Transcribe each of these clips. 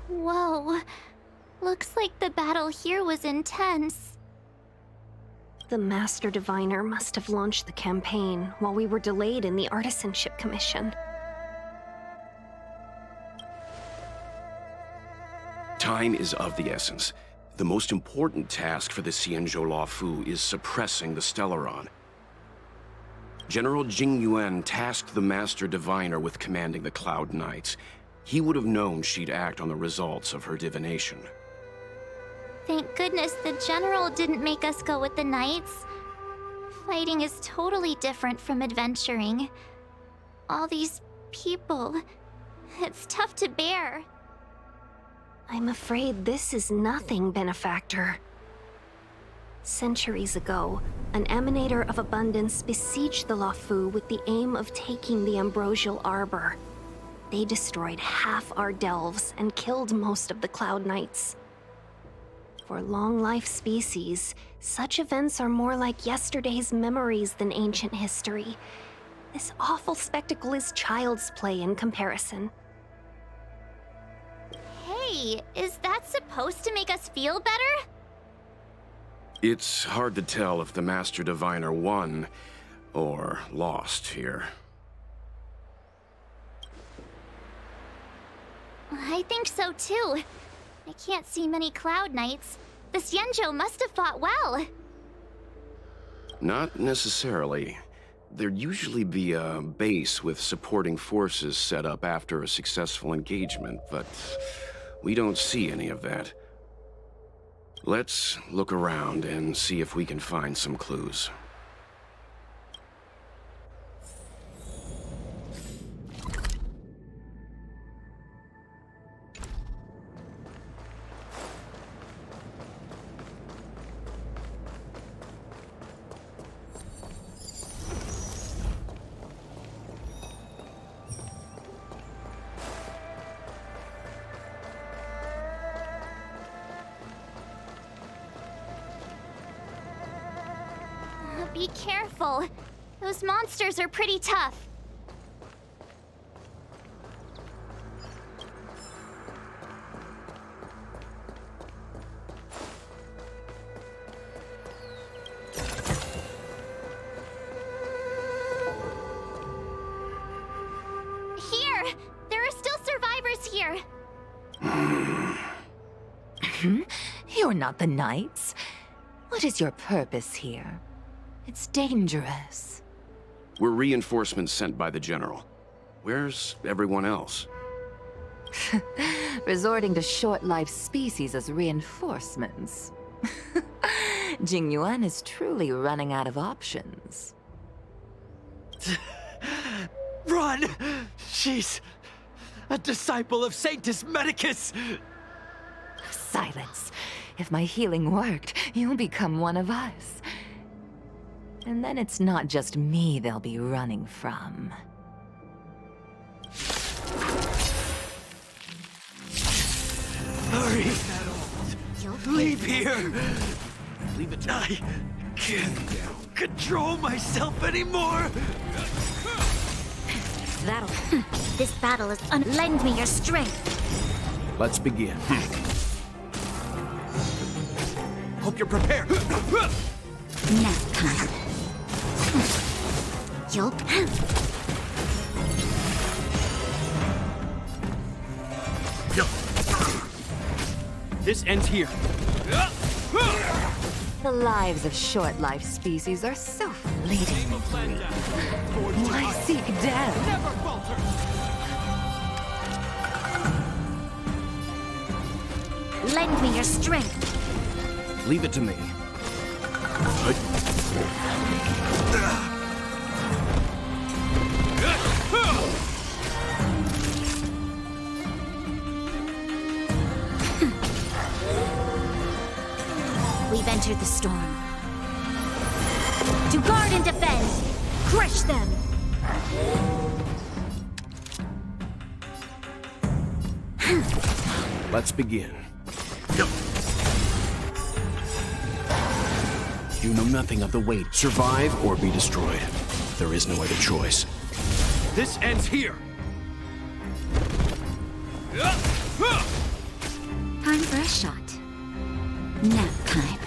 Whoa. Looks like the battle here was intense. The Master Diviner must have launched the campaign while we were delayed in the Artisanship Commission. Time is of the essence. The most important task for the Xianzhou Law Fu is suppressing the Stellaron. General Jing Yuan tasked the Master Diviner with commanding the Cloud Knights. He would have known she'd act on the results of her divination. Thank goodness the General didn't make us go with the Knights. Fighting is totally different from adventuring. All these people... it's tough to bear. I'm afraid this is nothing, Benefactor. Centuries ago, an Emanator of Abundance besieged the Luofu with the aim of taking the Ambrosial Arbor. They destroyed half our delves and killed most of the Cloud Knights. For long-life species, such events are more like yesterday's memories than ancient history. This awful spectacle is child's play in comparison. Hey, is that supposed to make us feel better? It's hard to tell if the Master Diviner won or lost here. I think so too. I can't see many Cloud Knights. The Xianzhou must have fought well. Not necessarily. There'd usually be a base with supporting forces set up after a successful engagement, but we don't see any of that. Let's look around and see if we can find some clues. Be careful. Those monsters are pretty tough. Here! There are still survivors here. You're not the Knights. What is your purpose here? It's dangerous. We're reinforcements sent by the General. Where's everyone else? Resorting to short-lived species as reinforcements. Jing Yuan is truly running out of options. Run! She's a disciple of Sanctus Medicus! Silence. If my healing worked, you'll become one of us. And then it's not just me they'll be running from. Hurry! Leave here! Leave it to I can't control myself anymore! This battle is lend me your strength. Let's begin. Hope you're prepared! Nap time. Yup. This ends here. The lives of short-lived species are so fleeting. Why seek death? Never falter! Lend me your strength. Leave it to me. We've entered the storm. To guard and defend! Crush them! Let's begin. You know nothing of the weight. Survive or be destroyed. There is no other choice. This ends here. shot. Nap time.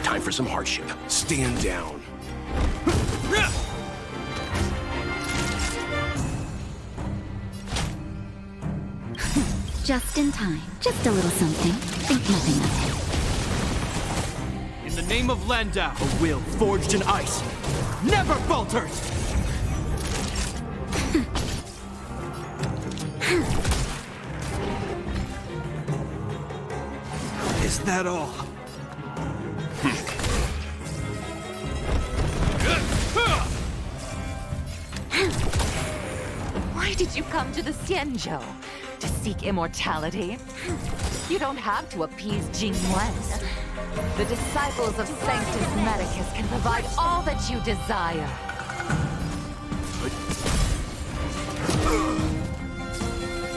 Time for some hardship. Stand down. Just in time. Just a little something. Think nothing of it. In the name of Landau, a will forged in ice never falters! Is that all? Why did you come to the Xianzhou? To seek immortality? You don't have to appease Jing Yuan. The Disciples of Sanctus Medicus can provide all that you desire.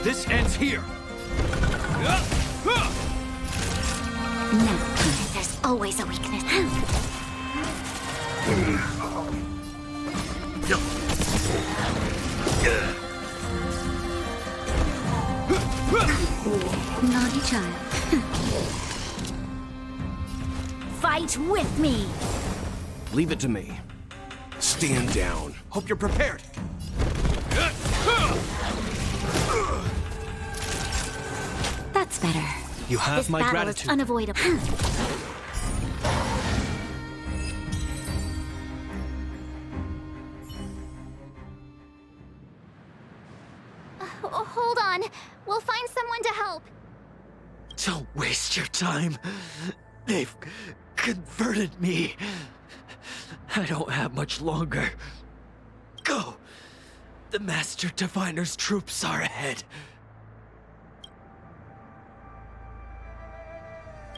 This ends here! Nap time. There's always a weakness. Naughty child. Fight with me! Leave it to me. Stand down. Hope you're prepared! That's better. You have This my battle gratitude. is unavoidable. Hold on. We'll find someone to help. Don't waste your time. They've converted me. I don't have much longer. Go. The Master Diviner's troops are ahead.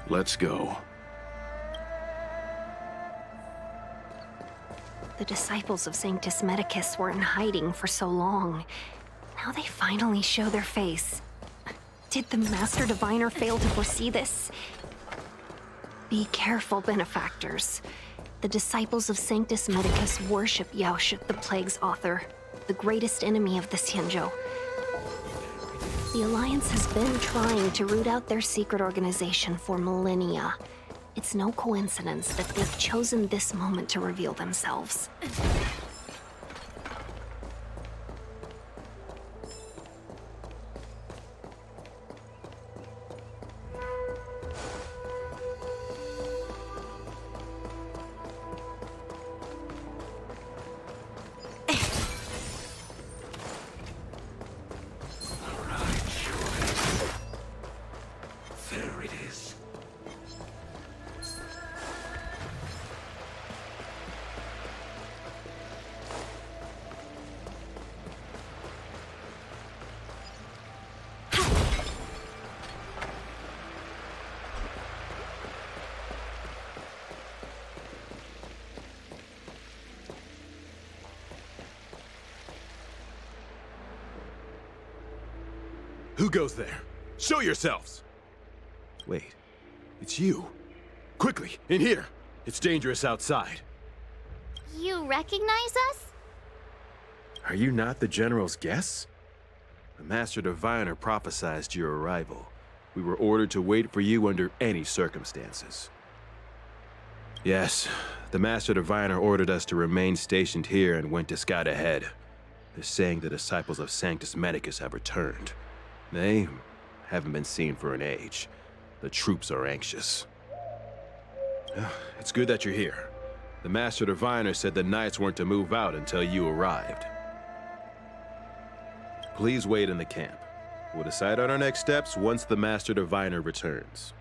Let's go. The Disciples of Sanctus Medicus were in hiding for so long. Now they finally show their face. Did the Master Diviner fail to foresee this? Be careful, benefactors. The Disciples of Sanctus Medicus worship Yaoshut, the Plague's author, the greatest enemy of the Xianzhou. The Alliance has been trying to root out their secret organization for millennia. It's no coincidence that they've chosen this moment to reveal themselves. There it is. Who goes there? Show yourselves! Wait, it's you. Quickly, in here. It's dangerous outside. You recognize us? Are you not the General's guests? The Master Diviner prophesied your arrival. We were ordered to wait for you under any circumstances. Yes, the Master Diviner ordered us to remain stationed here and went to scout ahead. They're saying the Disciples of Sanctus Medicus have returned. They haven't been seen for an age. The troops are anxious. It's good that you're here. The Master Diviner said the Knights weren't to move out until you arrived. Please wait in the camp. We'll decide on our next steps once the Master Diviner returns.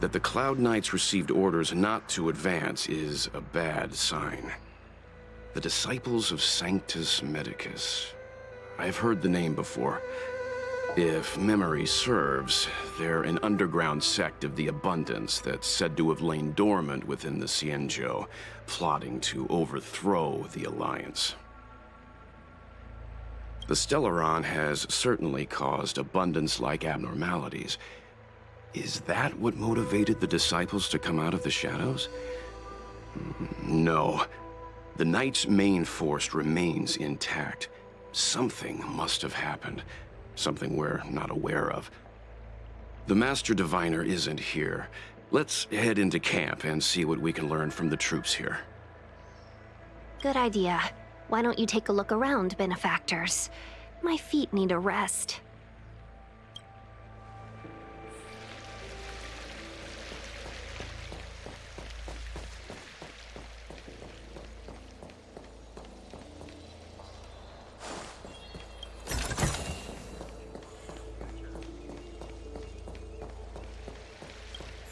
That the Cloud Knights received orders not to advance is a bad sign. The Disciples of Sanctus Medicus. I've heard the name before. If memory serves, they're an underground sect of the Abundance that's said to have lain dormant within the Xianzhou, plotting to overthrow the Alliance. The Stellaron has certainly caused Abundance-like abnormalities. Is that what motivated the Disciples to come out of the shadows? No. The Knight's main force remains intact. Something must have happened. Something we're not aware of. The Master Diviner isn't here. Let's head into camp and see what we can learn from the troops here. Good idea. Why don't you take a look around, benefactors? My feet need a rest.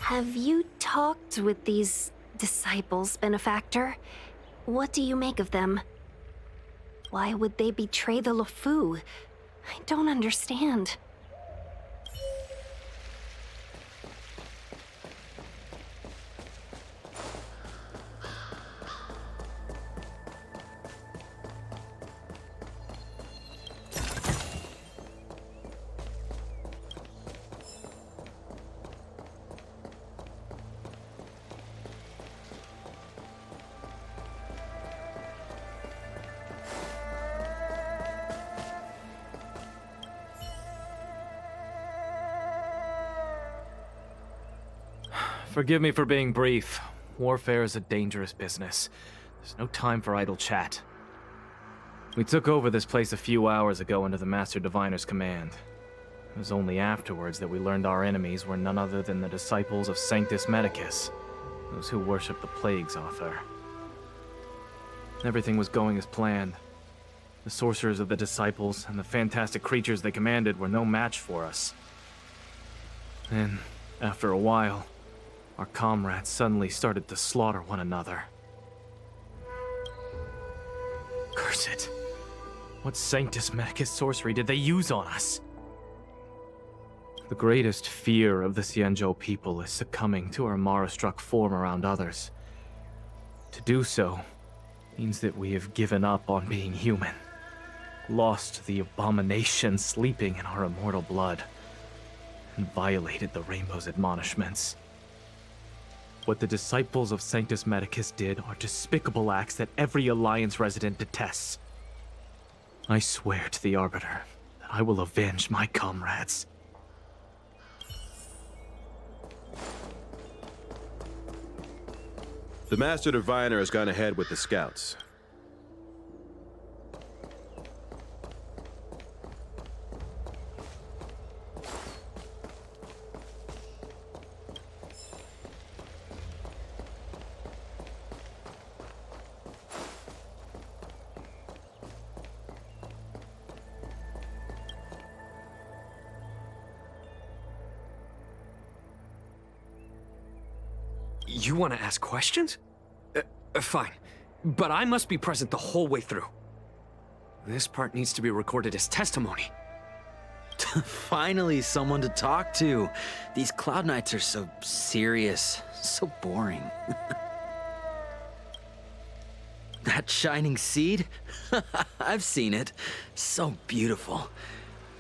Have you talked with these disciples, benefactor? What do you make of them? Why would they betray the Luofu? I don't understand. Forgive me for being brief. Warfare is a dangerous business. There's no time for idle chat. We took over this place a few hours ago under the Master Diviner's command. It was only afterwards that we learned our enemies were none other than the Disciples of Sanctus Medicus, those who worship the Plague's author. Everything was going as planned. The sorcerers of the Disciples and the fantastic creatures they commanded were no match for us. Then, after a while, our comrades suddenly started to slaughter one another. Curse it. What Sanctus Medicus sorcery did they use on us? The greatest fear of the Xianzhou people is succumbing to our Mara-struck form around others. To do so means that we have given up on being human, lost the abomination sleeping in our immortal blood, and violated the Rainbow's admonishments. What the Disciples of Sanctus Medicus did are despicable acts that every Alliance resident detests. I swear to the Arbiter that I will avenge my comrades. The Master Diviner has gone ahead with the scouts. You want to ask questions? Fine. But I must be present the whole way through. This part needs to be recorded as testimony. Finally, someone to talk to. These Cloud Knights are so serious, so boring. That shining seed? I've seen it. So beautiful.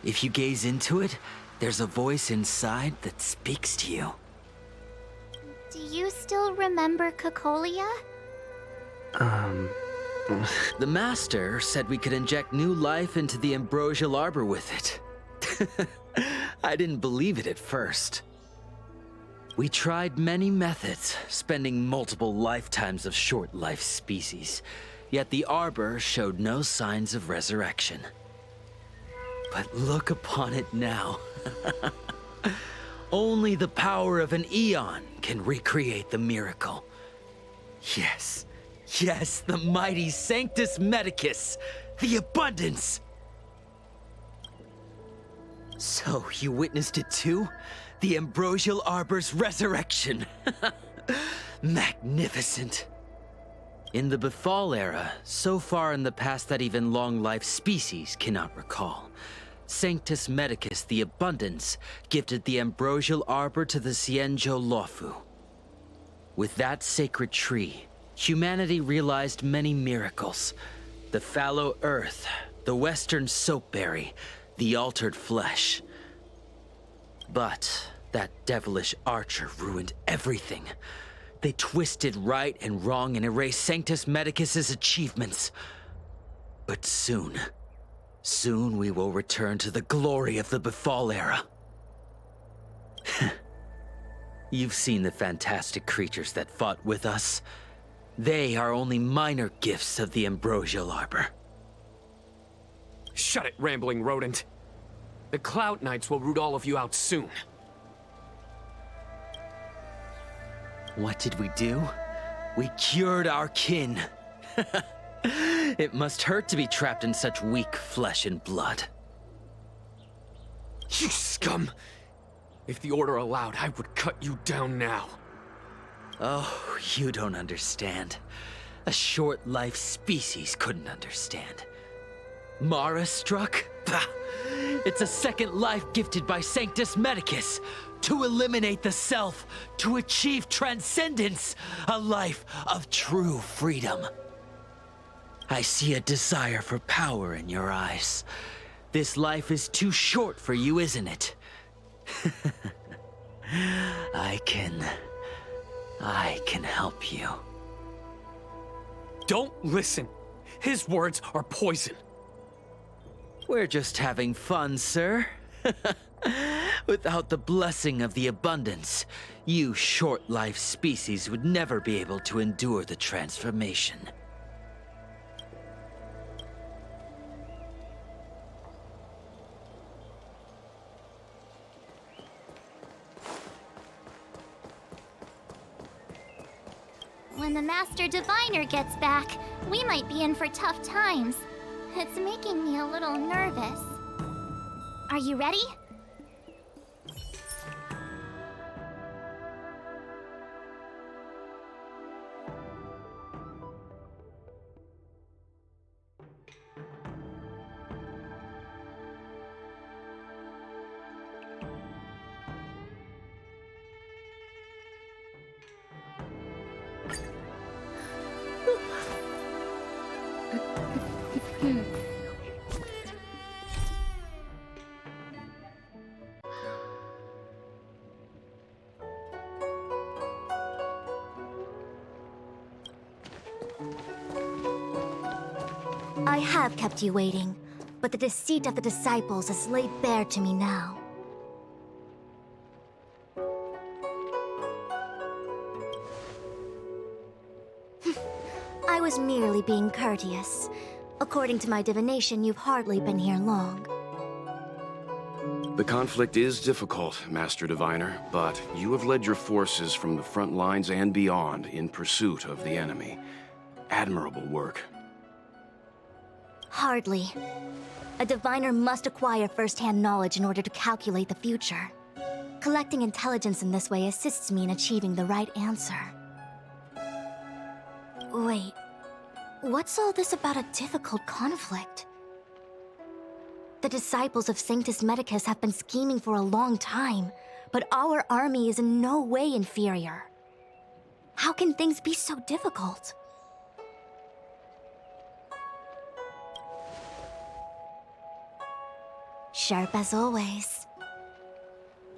If you gaze into it, there's a voice inside that speaks to you. Do you still remember Cocolia? The Master said we could inject new life into the ambrosial arbor with it. I didn't believe it at first. We tried many methods, spending multiple lifetimes of short-life species, yet the arbor showed no signs of resurrection. But look upon it now. Only the power of an eon can recreate the miracle. Yes, yes, the mighty Sanctus Medicus, the abundance! So, you witnessed it too? The ambrosial arbor's resurrection. Magnificent. In the Befall era, so far in the past that even long-life species cannot recall, Sanctus Medicus, the Abundance, gifted the ambrosial arbor to the Xianzhou Luofu. With that sacred tree, humanity realized many miracles. The fallow earth, the western soapberry, the altered flesh. But that devilish archer ruined everything. They twisted right and wrong and erased Sanctus Medicus's achievements. But soon we will return to the glory of the Befall era. You've seen the fantastic creatures that fought with us. They are only minor gifts of the Ambrosial Arbor. Shut it, rambling rodent. The Cloud Knights will root all of you out soon. What did we do? We cured our kin. It must hurt to be trapped in such weak flesh and blood. You scum! If the Order allowed, I would cut you down now. Oh, you don't understand. A short-life species couldn't understand. Mara struck? Bah! It's a second life gifted by Sanctus Medicus to eliminate the self, to achieve transcendence, a life of true freedom. I see a desire for power in your eyes. This life is too short for you, isn't it? I can help you. Don't listen. His words are poison. We're just having fun, sir. Without the blessing of the abundance, you short-life species would never be able to endure the transformation. When the Master Diviner gets back, we might be in for tough times. It's making me a little nervous. Are you ready? I have kept you waiting, but the deceit of the Disciples is laid bare to me now. I was merely being courteous. According to my divination, you've hardly been here long. The conflict is difficult, Master Diviner, but you have led your forces from the front lines and beyond in pursuit of the enemy. Admirable work. Hardly. A diviner must acquire first-hand knowledge in order to calculate the future. Collecting intelligence in this way assists me in achieving the right answer. Wait, what's all this about a difficult conflict? The Disciples of Sanctus Medicus have been scheming for a long time, but our army is in no way inferior. How can things be so difficult? Sharp as always.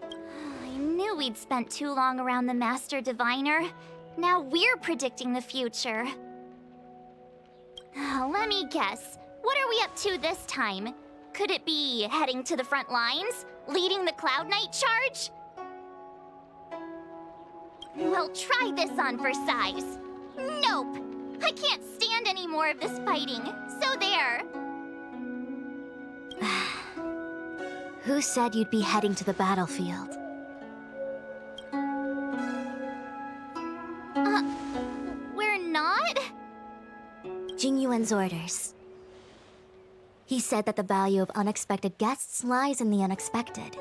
I knew we'd spent too long around the Master Diviner. Now we're predicting the future. Let me guess. What are we up to this time? Could it be heading to the front lines? Leading the Cloud Knight charge? Well, try this on for size. Nope! I can't stand any more of this fighting. So there. Who said you'd be heading to the battlefield? We're not? Jing Yuan's orders. He said that the value of unexpected guests lies in the unexpected.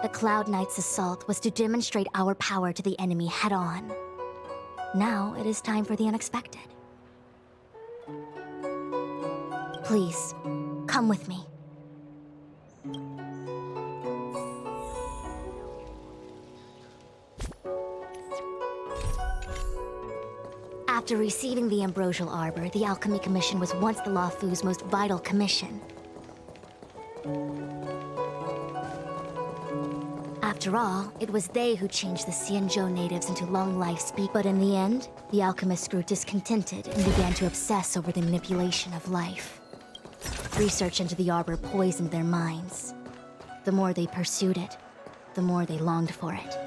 The Cloud Knight's assault was to demonstrate our power to the enemy head-on. Now it is time for the unexpected. Please, come with me. After receiving the Ambrosial Arbor, the Alchemy Commission was once the Luofu's most vital commission. After After all, it was they who changed the Xianzhou natives into long-life speakers. But in the end, the alchemists grew discontented and began to obsess over the manipulation of life. Research into the arbor poisoned their minds. The more they pursued it, the more they longed for it.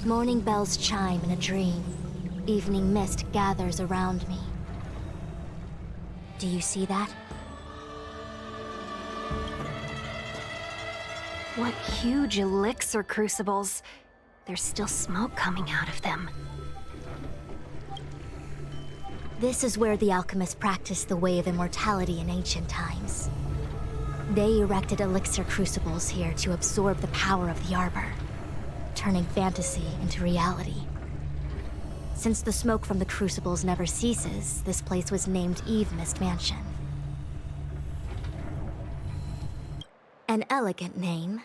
Morning bells chime in a dream. Evening mist gathers around me. Do you see that? What huge elixir crucibles. There's still smoke coming out of them. This is where the alchemists practiced the way of immortality in ancient times. They erected elixir crucibles here to absorb the power of the arbor, turning fantasy into reality. Since the smoke from the crucibles never ceases, this place was named Eve Mist Mansion. An elegant name,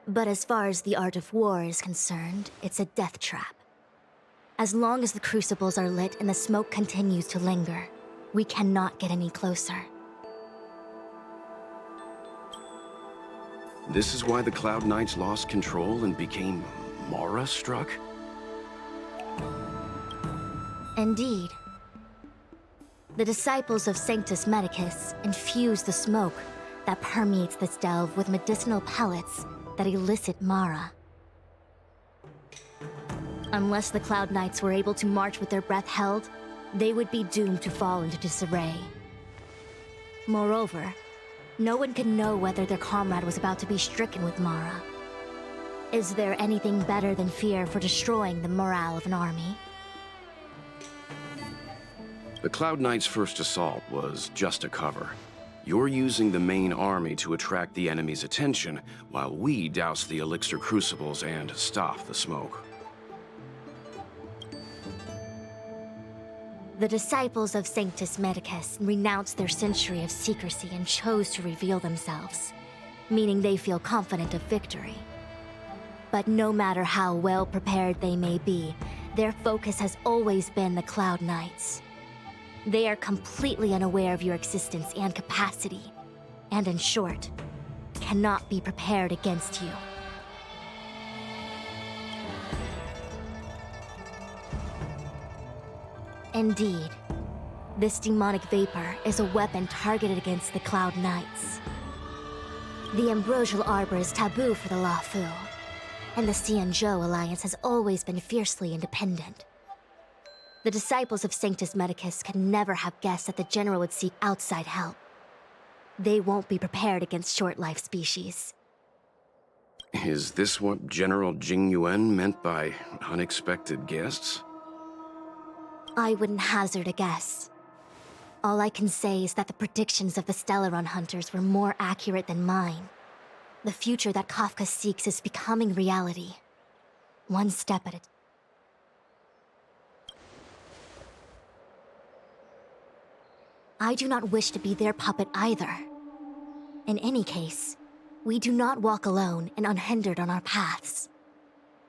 but as far as the art of war is concerned, it's a death trap. As long as the crucibles are lit and the smoke continues to linger, we cannot get any closer. This is why the Cloud Knights lost control and became Mara-struck? Indeed. The Disciples of Sanctus Medicus infuse the smoke that permeates this delve with medicinal pellets that elicit Mara. Unless the Cloud Knights were able to march with their breath held, they would be doomed to fall into disarray. Moreover, no one could know whether their comrade was about to be stricken with Mara. Is there anything better than fear for destroying the morale of an army? The Cloud Knights' first assault was just a cover. You're using the main army to attract the enemy's attention, while we douse the elixir crucibles and stop the smoke. The Disciples of Sanctus Medicus renounced their century of secrecy and chose to reveal themselves, meaning they feel confident of victory. But no matter how well prepared they may be, their focus has always been the Cloud Knights. They are completely unaware of your existence and capacity, and in short, cannot be prepared against you. Indeed, this demonic vapor is a weapon targeted against the Cloud Knights. The ambrosial arbor is taboo for the Luofu, and the Xianzhou alliance has always been fiercely independent. The Disciples of Sanctus Medicus could never have guessed that the General would seek outside help. They won't be prepared against short-life species. Is this what General Jing Yuan meant by unexpected guests? I wouldn't hazard a guess. All I can say is that the predictions of the Stellaron hunters were more accurate than mine. The future that Kafka seeks is becoming reality. One step at a time. I do not wish to be their puppet either. In any case, we do not walk alone and unhindered on our paths.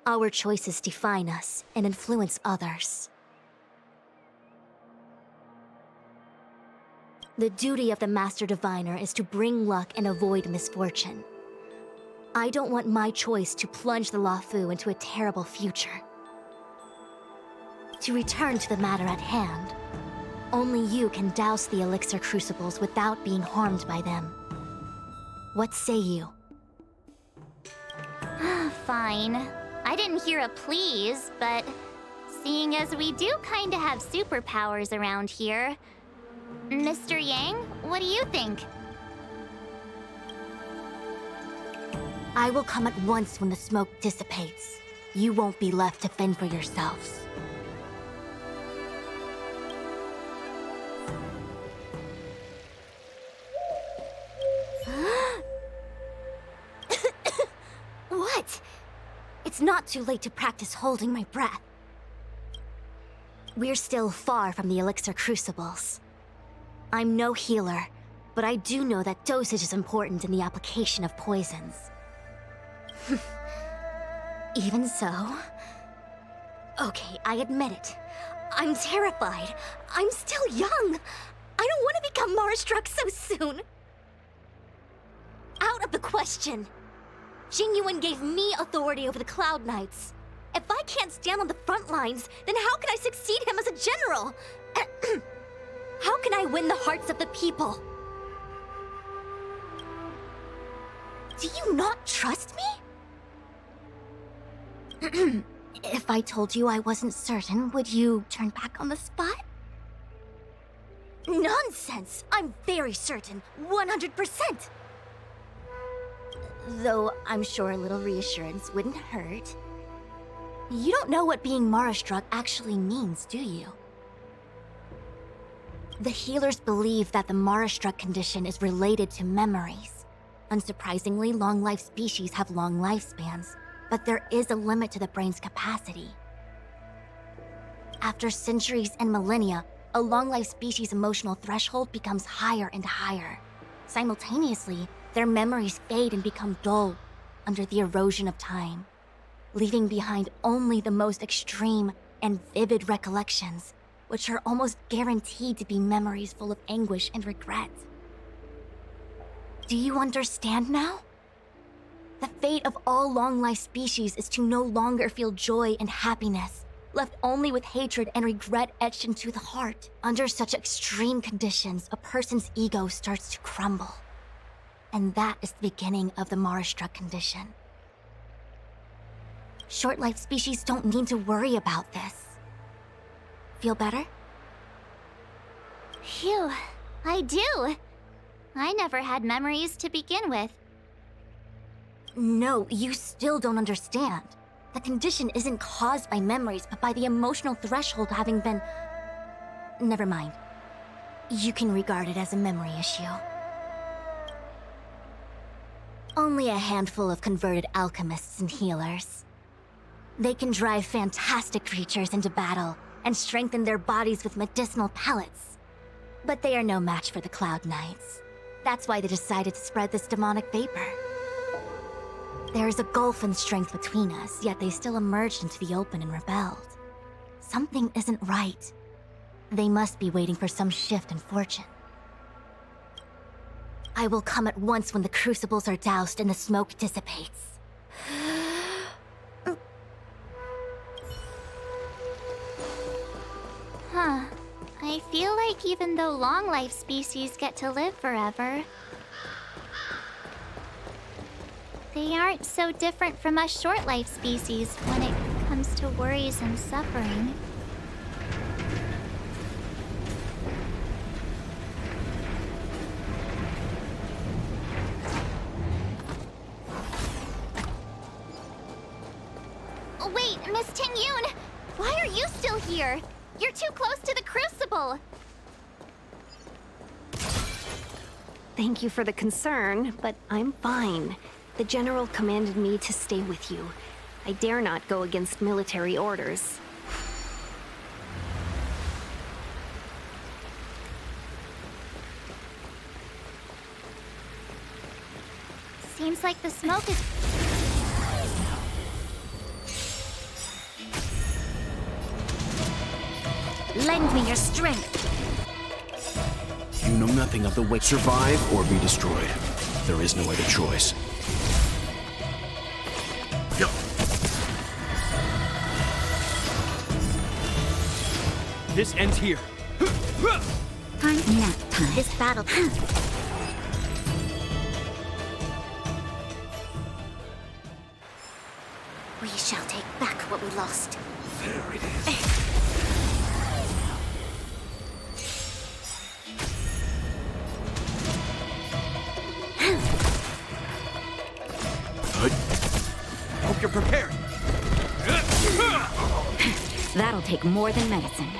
Our choices define us and influence others. The duty of the Master Diviner is to bring luck and avoid misfortune. I don't want my choice to plunge the Luofu into a terrible future. To return to the matter at hand, only you can douse the elixir crucibles without being harmed by them. What say you? Fine. I didn't hear a please, but seeing as we do kinda have superpowers around here, Mr. Yang, what do you think? I will come at once when the smoke dissipates. You won't be left to fend for yourselves. What? It's not too late to practice holding my breath. We're still far from the elixir crucibles. I'm no healer, but I do know that dosage is important in the application of poisons. Even so, Okay, I admit it. I'm terrified. I'm still young. I don't want to become Mara-struck so soon. Out of the question. Jingyuan gave me authority over the Cloud Knights. If I can't stand on the front lines, then how can I succeed him as a general? How can I win the hearts of the people? Do you not trust me? If I told you I wasn't certain, would you turn back on the spot? Nonsense! I'm very certain, 100%! Though I'm sure a little reassurance wouldn't hurt. You don't know what being Mara-struck actually means, do you? The healers believe that the Mara-struck condition is related to memories. Unsurprisingly, long-life species have long lifespans, but there is a limit to the brain's capacity. After centuries and millennia, a long-life species' emotional threshold becomes higher and higher. Simultaneously, their memories fade and become dull under the erosion of time, leaving behind only the most extreme and vivid recollections, which are almost guaranteed to be memories full of anguish and regret. Do you understand now? The fate of all long-life species is to no longer feel joy and happiness, left only with hatred and regret etched into the heart. Under such extreme conditions, a person's ego starts to crumble. And that is the beginning of the Mara-struck condition. Short-life species don't need to worry about this. Feel better? Phew, I do. I never had memories to begin with. No, you still don't understand. The condition isn't caused by memories, but by the emotional threshold having been... Never mind. You can regard it as a memory issue. Only a handful of converted alchemists and healers. They can drive fantastic creatures into battle and strengthen their bodies with medicinal pellets. But they are no match for the Cloud Knights. That's why they decided to spread this demonic vapor. There is a gulf in strength between us, yet they still emerged into the open and rebelled. Something isn't right. They must be waiting for some shift in fortune. I will come at once when the crucibles are doused and the smoke dissipates. Huh. I feel like even though long-life species get to live forever, they aren't so different from us short-life species when it comes to worries and suffering. Wait, Miss Tingyun! Why are you still here? You're too close to the crucible! Thank you for the concern, but I'm fine. The General commanded me to stay with you. I dare not go against military orders. Seems like the smoke is... Lend me your strength. You know nothing of the way. Survive or be destroyed. There is no other choice. Go. This ends here. Time nap time. This battle. We shall take back what we lost. There it is. Hope you're prepared. That'll take more than medicine.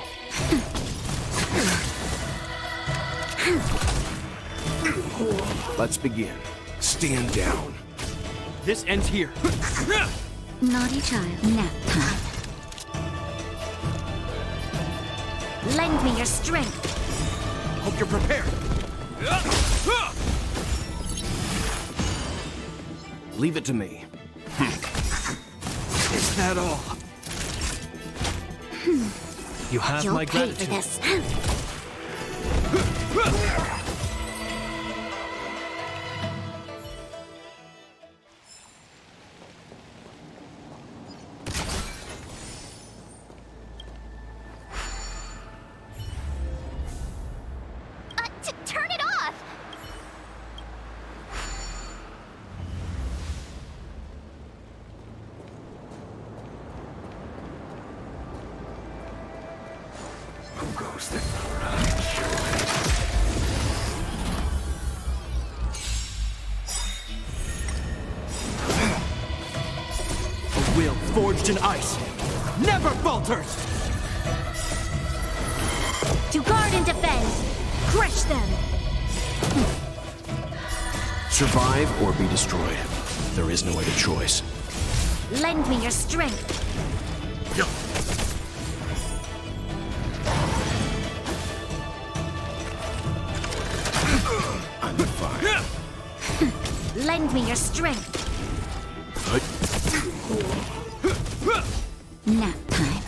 Let's begin. Stand down. This ends here. Naughty child, nap time. Lend me your strength. Hope you're prepared. Leave it to me. Is that all? You have You'll my pay for gratitude. this. Turn it off! Who goes there? A will forged in ice never falters! To guard and defend! Crush them! Survive or be destroyed. There is no other choice. Lend me your strength! I'm fine. Lend me your strength! Nap time.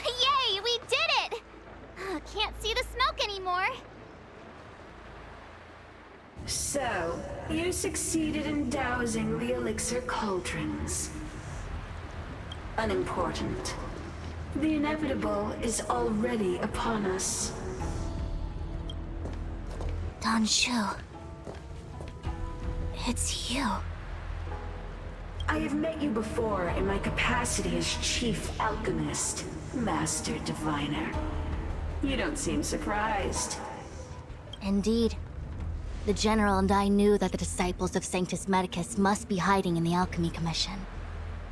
Yay, we did it! Can't see the smoke anymore. So, you succeeded in dousing the elixir cauldrons. Unimportant. The inevitable is already upon us. Dan Shu. It's you. I have met you before in my capacity as Chief Alchemist, Master Diviner. You don't seem surprised. Indeed. The General and I knew that the Disciples of Sanctus Medicus must be hiding in the Alchemy Commission.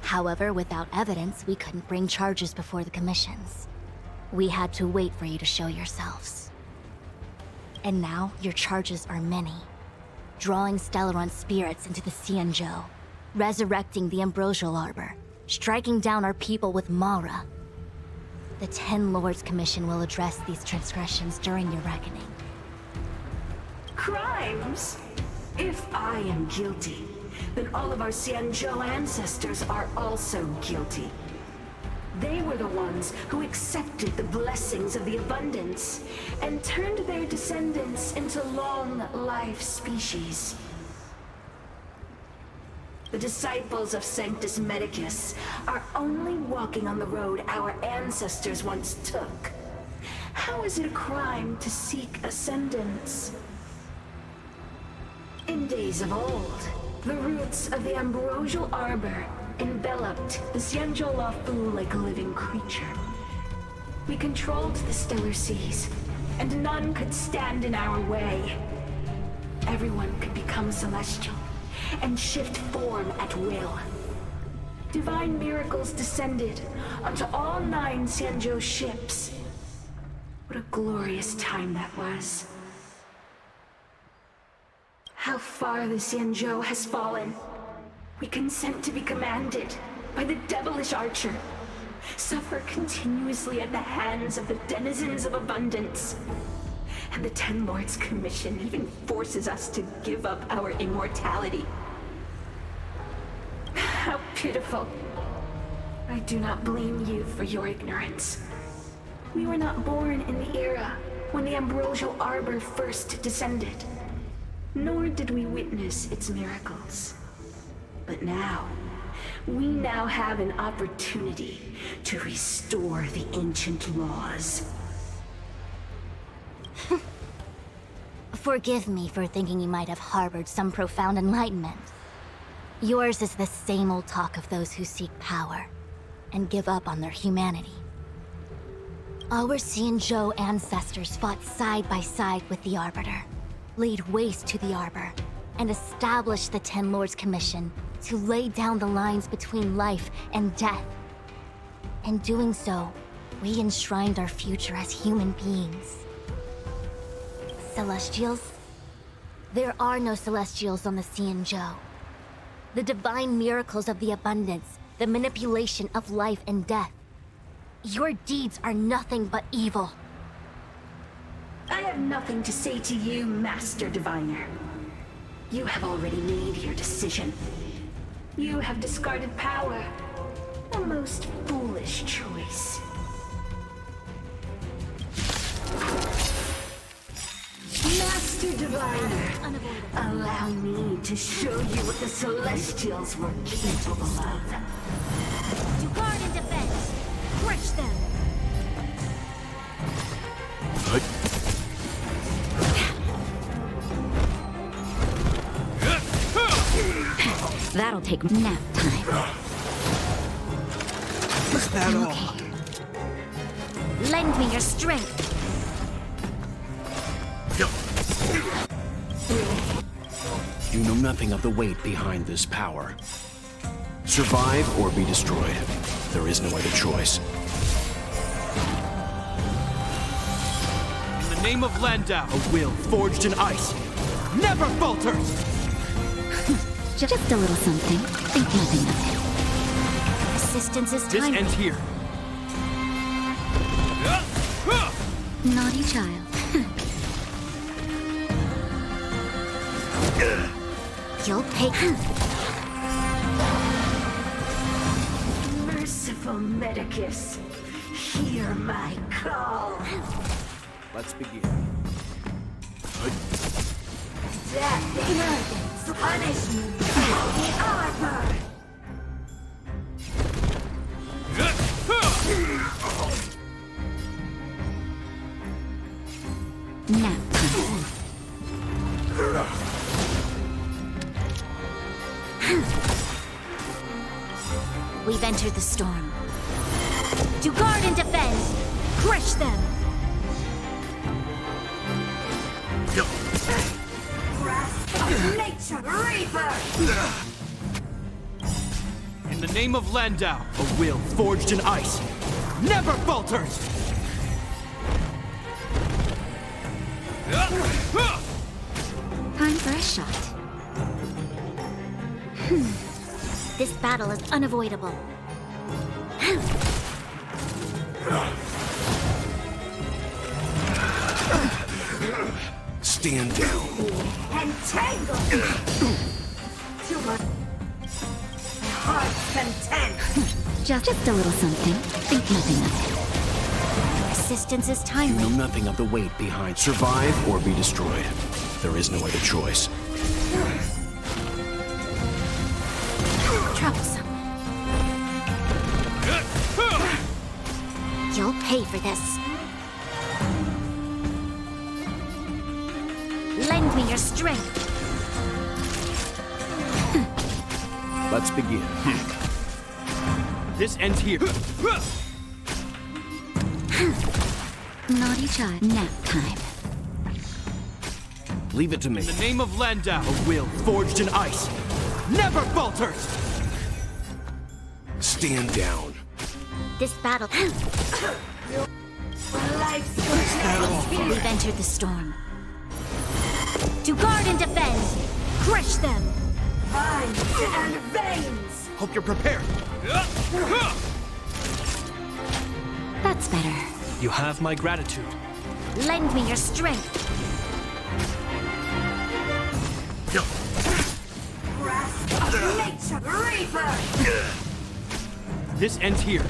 However, without evidence, we couldn't bring charges before the commissions. We had to wait for you to show yourselves. And now, your charges are many. Drawing Stellaron spirits into the Xianzhou, resurrecting the Ambrosial Arbor, striking down our people with Mara. The Ten Lords Commission will address these transgressions during your reckoning. Crimes? If I am guilty, then all of our Xianzhou ancestors are also guilty. They were the ones who accepted the blessings of the abundance and turned their descendants into long-life species. The Disciples of Sanctus Medicus are only walking on the road our ancestors once took. How is it a crime to seek ascendance? In days of old, the roots of the Ambrosial Arbor enveloped the Xianzhou Fu like a living creature. We controlled the stellar seas, and none could stand in our way. Everyone could become celestial and shift form at will. Divine miracles descended onto all 9 Xianzhou ships. What a glorious time that was. How far the Xianzhou has fallen. We consent to be commanded by the devilish archer. Suffer continuously at the hands of the denizens of abundance. And the Ten Lords Commission even forces us to give up our immortality. How pitiful. I do not blame you for your ignorance. We were not born in the era when the Ambrosial Arbor first descended. Nor did we witness its miracles. But now, we now have an opportunity to restore the ancient laws. Forgive me for thinking you might have harbored some profound enlightenment. Yours is the same old talk of those who seek power and give up on their humanity. Our Xianzhou ancestors fought side by side with the Arbiter, laid waste to the Arbor, and established the Ten Lords Commission to lay down the lines between life and death. In doing so, we enshrined our future as human beings. Celestials? There are no Celestials on the Xianzhou. The divine miracles of the abundance, the manipulation of life and death. Your deeds are nothing but evil. I have nothing to say to you, Master Diviner. You have already made your decision. You have discarded power. A most foolish choice. Master Diviner, allow me to show you what the Celestials were capable of. To guard and defend, crush them. That'll take nap time. Is that all? Okay. Lend me your strength. You know nothing of the weight behind this power. Survive or be destroyed. There is no other choice. In the name of Landau, a will forged in ice never falters! Just a little something. Think nothing of it. Assistance is This timely. ends here. Naughty child. You'll pay. Merciful Medicus, hear my call. Let's begin. Death ignorance, punishment, the arbor. Nap time. We've entered the storm. To guard and defend, crush them. Grasp of nature, reaper. In the name of Landau, a will forged in ice never falters! Time for a shot. This battle is unavoidable. Stand down. Entangle. To my heart's content. Just a little something. Think nothing of it. Assistance is You timely. know nothing of the weight behind. Survive or be destroyed. There is no other choice. Troublesome. You'll pay for this. Lend me your strength. Let's begin. This ends here. Naughty child. Nap time. Leave it to me. In the name of Landau, a will forged in ice never falters! Stand down. This battle. Life's content. We've entered the storm. To guard and defend, crush them. Vines and veins. Hope you're prepared. That's better. You have my gratitude. Lend me your strength. Grasp of nature, reaper. This ends here.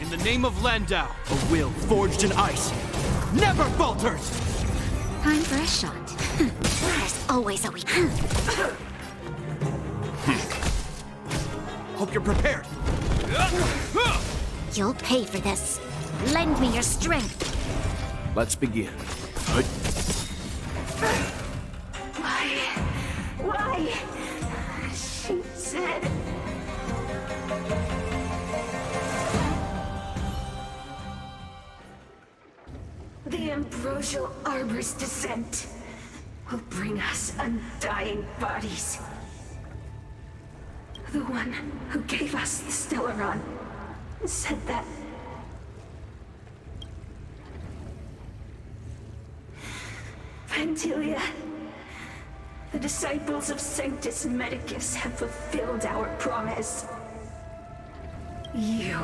In the name of Landau, a will forged in ice never falters! Time for a shot. There's always a weak. Hope you're prepared. You'll pay for this. Lend me your strength. Let's begin. Why? She said. The ambrosial arbor's descent will bring us undying bodies. The one who gave us the Stellaron said that Vantilia The Disciples of Sanctus Medicus have fulfilled our promise. You,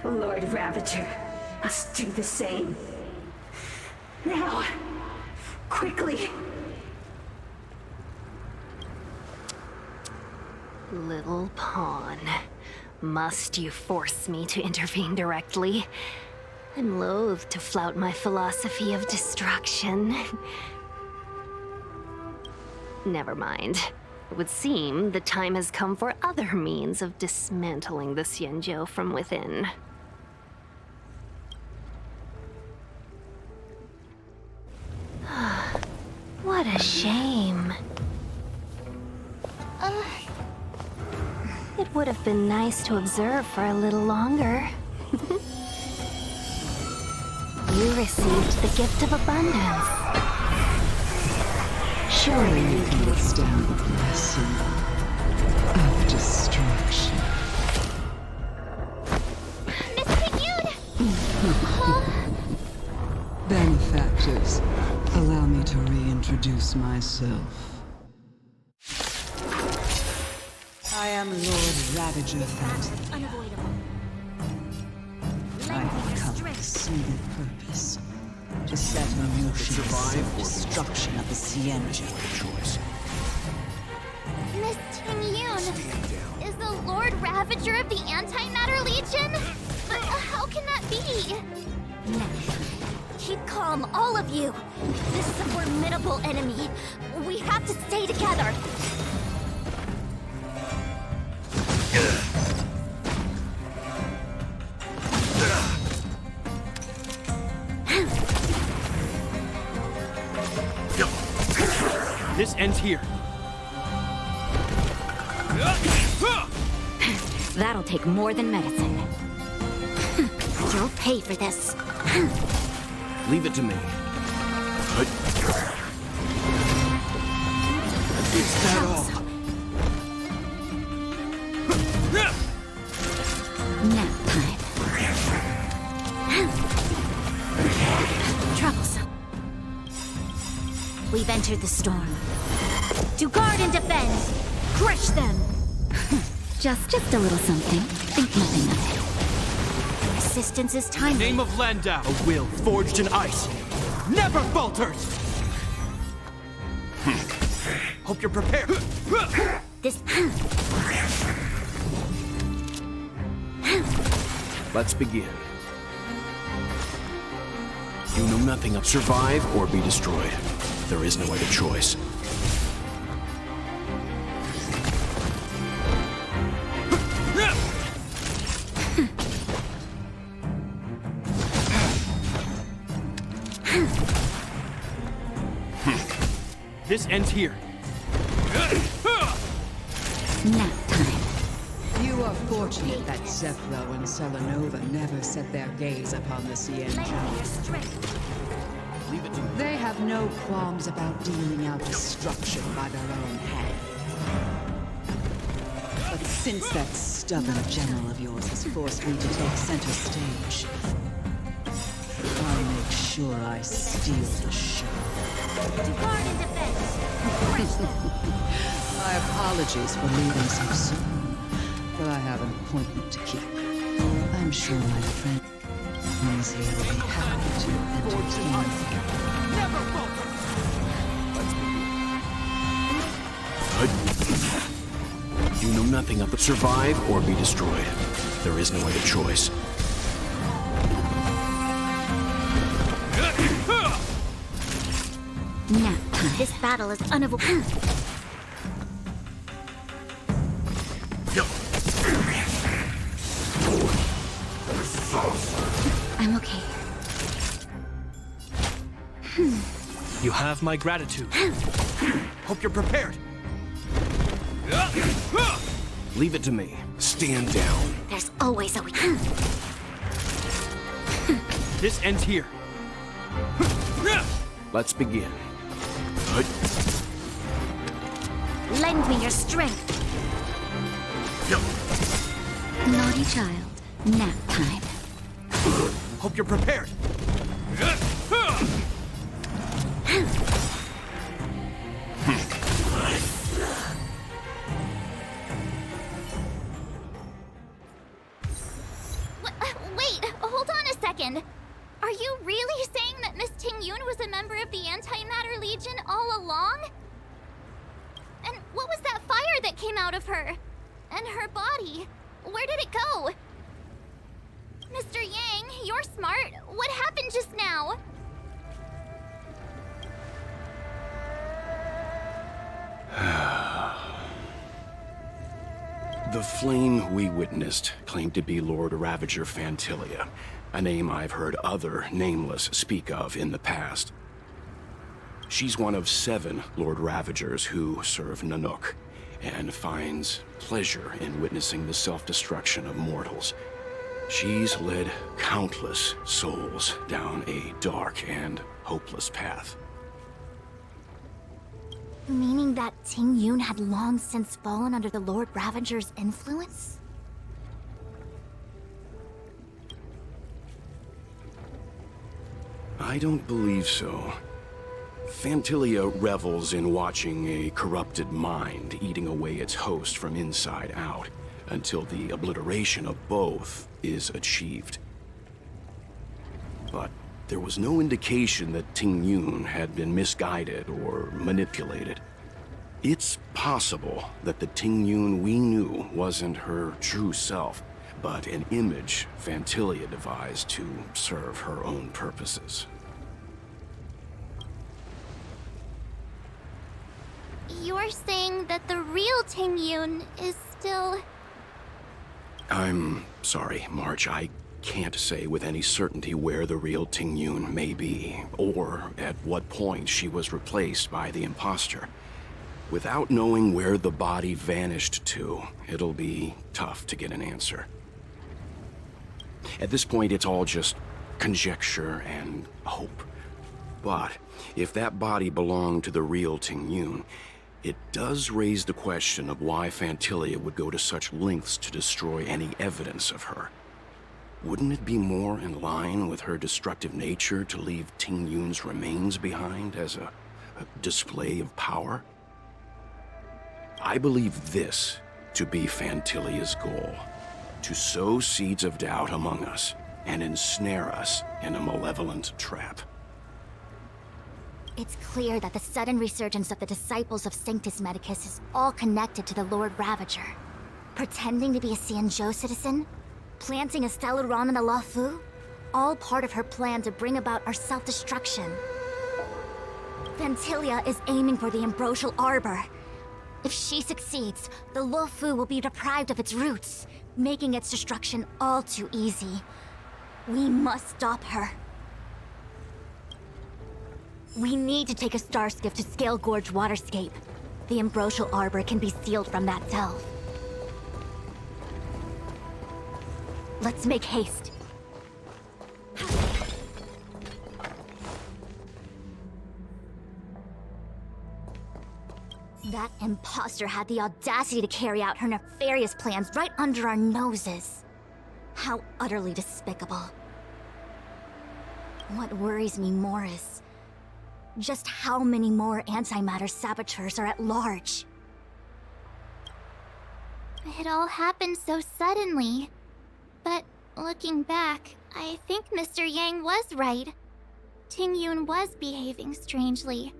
Lord Ravager, must do the same. Now, quickly. Little pawn. Must you force me to intervene directly? I'm loath to flout my philosophy of destruction. Never mind. It would seem the time has come for other means of dismantling the Xianzhou from within. What a shame. It would have been nice to observe for a little longer. You received the gift of abundance. Surely you can withstand the blessing of destruction. Benefactors, allow me to reintroduce myself. I am Lord Ravager Phantom. I have come with a single purpose. To set in motion the destruction of the Xianzhou. Miss Tingyun is the Lord Ravager of the Antimatter Legion? But how can that be? Nah. Keep calm, all of you. This is a formidable enemy. We have to stay together. This ends here. That'll take more than medicine. You'll pay for this. Leave it to me. Is that all? Nap time. Troublesome. We've entered the storm. To guard and defend! Crush them! just a little something. Think nothing of it. Resistance is timely. Name of Landau, a will forged in ice. Never falters! Hope you're prepared. This... Let's begin. You know nothing of survive or be destroyed. There is no other choice. This ends here. Nap time. You are fortunate that Zephyro and Selenova never set their gaze upon the Xianzhou. They have no qualms about dealing out destruction by their own hand. But since that stubborn general of yours has forced me to take center stage, I'll make sure I steal the show. To guard and defend! My apologies for leaving so soon, but I have an appointment to keep. I'm sure my friends here will be happy to entertain you. You know nothing of the survive or be destroyed. There is no other choice. Nap time. This battle is unavoidable. I'm okay. You have my gratitude. Hope you're prepared. Leave it to me. Stand down. There's always a way. This ends here. Let's begin. Lend me your strength. Naughty child. Nap time. Hope you're prepared. Wait, hold on a second. Are you really saying that Miss Ting-Yun was a member of the Antimatter Legion all along? And what was that fire that came out of her? And her body? Where did it go? Mr. Yang, you're smart. What happened just now? The flame we witnessed claimed to be Lord Ravager Fantilia, a name I've heard other nameless speak of in the past. She's one of 7 Lord Ravagers who serve Nanook, and finds pleasure in witnessing the self-destruction of mortals. She's led countless souls down a dark and hopeless path. Meaning that Ting-Yun had long since fallen under the Lord Ravager's influence? I don't believe so. Fantilia revels in watching a corrupted mind eating away its host from inside out, until the obliteration of both is achieved. But there was no indication that Ting-Yun had been misguided or manipulated. It's possible that the Ting-Yun we knew wasn't her true self, but an image Fantilia devised to serve her own purposes. You're saying that the real Ting-Yun is still... I'm sorry, March. I can't say with any certainty where the real Ting-Yun may be, or at what point she was replaced by the imposter. Without knowing where the body vanished to, it'll be tough to get an answer. At this point, it's all just conjecture and hope. But if that body belonged to the real Ting-Yun, it does raise the question of why Fantilia would go to such lengths to destroy any evidence of her. Wouldn't it be more in line with her destructive nature to leave Ting-Yun's remains behind as a display of power? I believe this to be Fantilia's goal, to sow seeds of doubt among us and ensnare us in a malevolent trap. It's clear that the sudden resurgence of the Disciples of Sanctus Medicus is all connected to the Lord Ravager. Pretending to be a Xianzhou citizen? Planting a Stellaron in the Luofu? All part of her plan to bring about our self-destruction. Fantilia is aiming for the Ambrosial Arbor. If she succeeds, the Luofu will be deprived of its roots, making its destruction all too easy. We must stop her. We need to take a star skiff to Scale Gorge Waterscape. The Ambrosial Arbor can be sealed from that delve. Let's make haste. That imposter had the audacity to carry out her nefarious plans right under our noses. How utterly despicable. What worries me more is just how many more antimatter saboteurs are at large. It all happened so suddenly. But looking back, I think Mr. Yang was right. Ting-Yun was behaving strangely.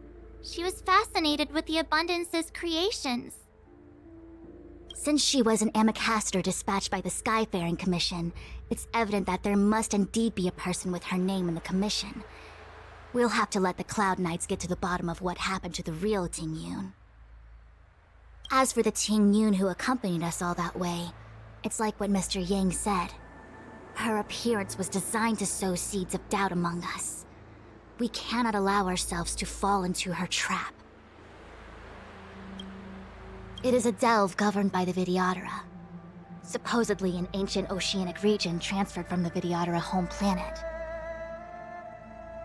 She was fascinated with the Abundance's creations. Since she was an Amicastor dispatched by the Skyfaring Commission, it's evident that there must indeed be a person with her name in the Commission. We'll have to let the Cloud Knights get to the bottom of what happened to the real Ting-Yun. As for the Ting-Yun who accompanied us all that way, it's like what Mr. Yang said. Her appearance was designed to sow seeds of doubt among us. We cannot allow ourselves to fall into her trap. It is a delve governed by the Vidyadhara, supposedly an ancient oceanic region transferred from the Vidyadhara home planet.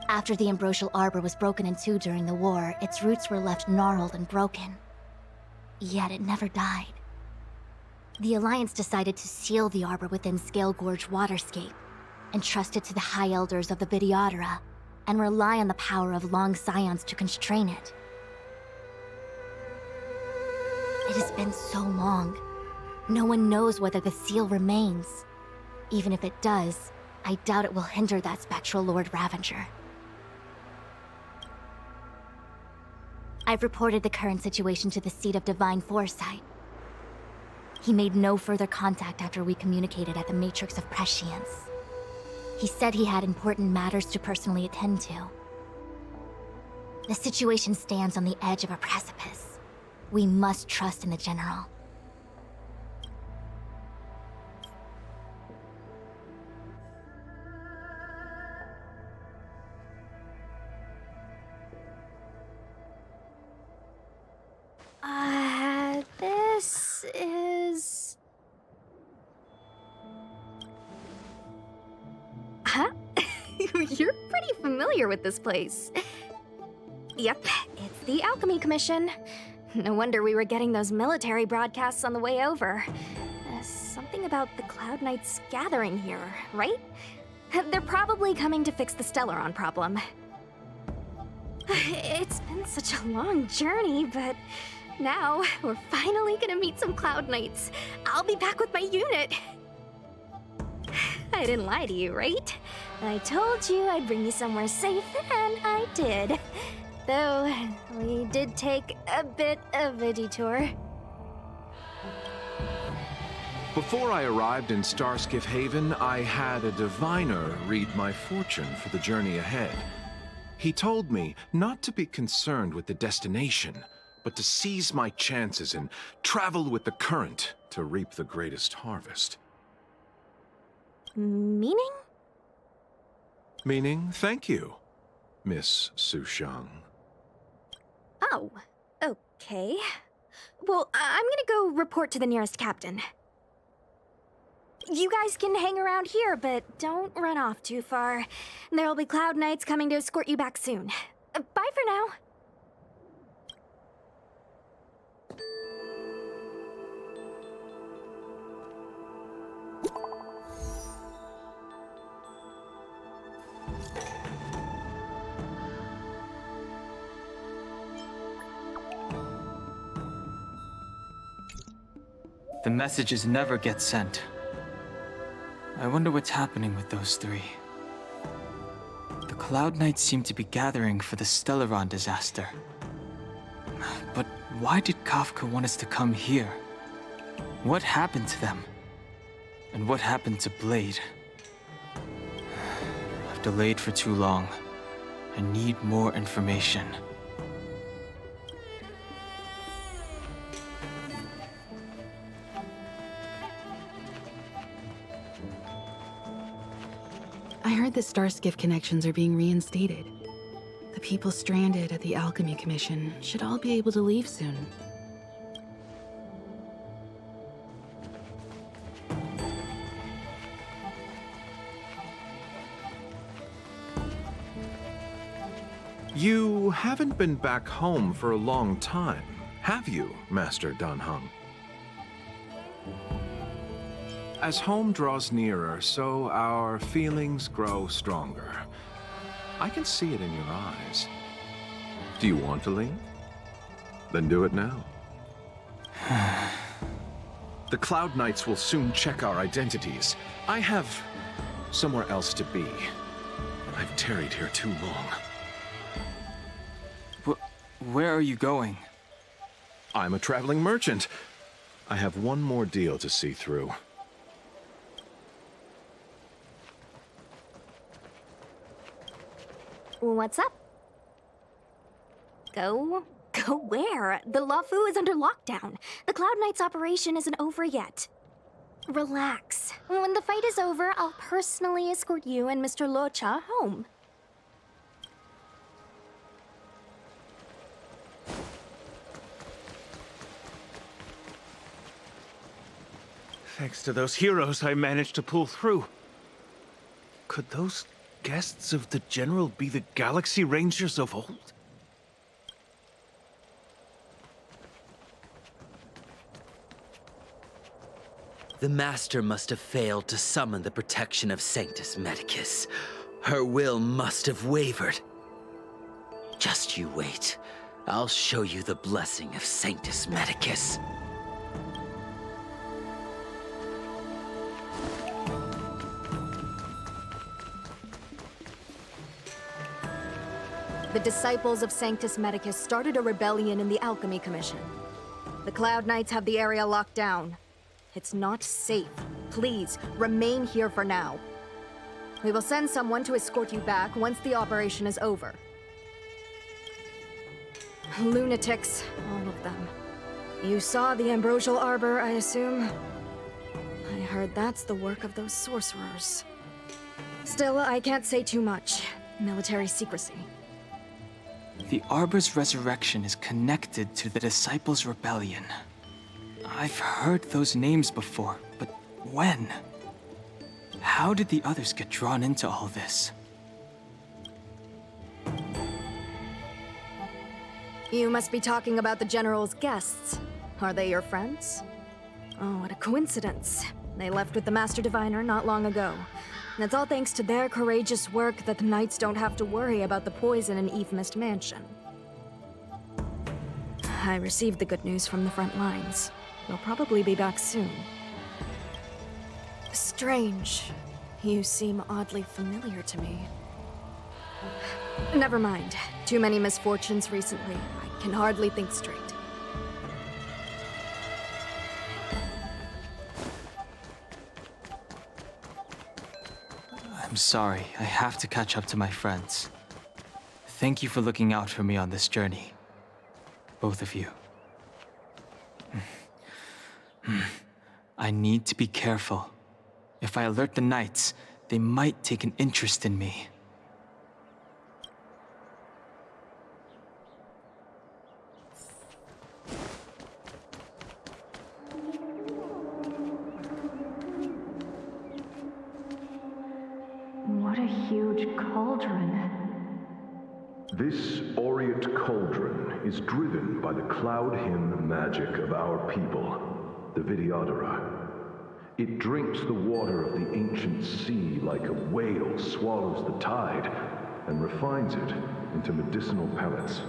After the Ambrosial Arbor was broken in two during the war, its roots were left gnarled and broken. Yet it never died. The Alliance decided to seal the Arbor within Scale Gorge Waterscape, entrust it to the High Elders of the Vidyadhara, and rely on the power of long scions to constrain it. It has been so long. No one knows whether the seal remains. Even if it does, I doubt it will hinder that spectral Lord Ravager. I've reported the current situation to the Seat of Divine Foresight. He made no further contact after we communicated at the Matrix of Prescience. He said he had important matters to personally attend to. The situation stands on the edge of a precipice. We must trust in the General. This is... Huh? You're pretty familiar with this place. Yep, it's the Alchemy Commission. No wonder we were getting those military broadcasts on the way over. Something about the Cloud Knights gathering here, right? They're probably coming to fix the Stellaron problem. It's been such a long journey, but now we're finally gonna meet some Cloud Knights. I'll be back with my unit. I didn't lie to you, right? I told you I'd bring you somewhere safe, and I did. Though, we did take a bit of a detour. Before I arrived in Starskiff Haven, I had a diviner read my fortune for the journey ahead. He told me not to be concerned with the destination, but to seize my chances and travel with the current to reap the greatest harvest. Meaning? Meaning, thank you, Miss Fu Xuan. Oh, okay. Well, I'm gonna go report to the nearest captain. You guys can hang around here, but don't run off too far. There'll be Cloud Knights coming to escort you back soon. Bye for now. The messages never get sent. I wonder what's happening with those three. The Cloud Knights seem to be gathering for the Stellaron disaster. But why did Kafka want us to come here? What happened to them? And what happened to Blade? I've delayed for too long. I need more information. I heard the Starskiff connections are being reinstated. The people stranded at the Alchemy Commission should all be able to leave soon. You haven't been back home for a long time, have you, Master Dan Heng? As home draws nearer, so our feelings grow stronger. I can see it in your eyes. Do you want to leave? Then do it now. The Cloud Knights will soon check our identities. I have somewhere else to be. I've tarried here too long. Where are you going? I'm a traveling merchant. I have one more deal to see through. What's up? Go where? The Luofu is under lockdown. The Cloud Knights operation isn't over yet. Relax. When the fight is over, I'll personally escort you and Mr. Luocha home. Thanks to those heroes, I managed to pull through. Could those guests of the General be the Galaxy Rangers of old? The Master must have failed to summon the protection of Sanctus Medicus. Her will must have wavered. Just you wait. I'll show you the blessing of Sanctus Medicus. The Disciples of Sanctus Medicus started a rebellion in the Alchemy Commission. The Cloud Knights have the area locked down. It's not safe. Please, remain here for now. We will send someone to escort you back once the operation is over. Lunatics, all of them. You saw the Ambrosial Arbor, I assume? I heard that's the work of those sorcerers. Still, I can't say too much. Military secrecy. The Arbor's resurrection is connected to the Disciples' rebellion. I've heard those names before, but when? How did the others get drawn into all this? You must be talking about the General's guests. Are they your friends? Oh, what a coincidence. They left with the Master Diviner not long ago. And it's all thanks to their courageous work that the Knights don't have to worry about the poison in Ephemist Mansion. I received the good news from the front lines. They'll probably be back soon. Strange. You seem oddly familiar to me. Never mind. Too many misfortunes recently. I can hardly think straight. I'm sorry, I have to catch up to my friends. Thank you for looking out for me on this journey. Both of you. I need to be careful. If I alert the Knights, they might take an interest in me. What a huge cauldron. This aureate cauldron is driven by the cloud hymn magic of our people, the Vidyadhara. It drinks the water of the ancient sea like a whale swallows the tide and refines it into medicinal pellets.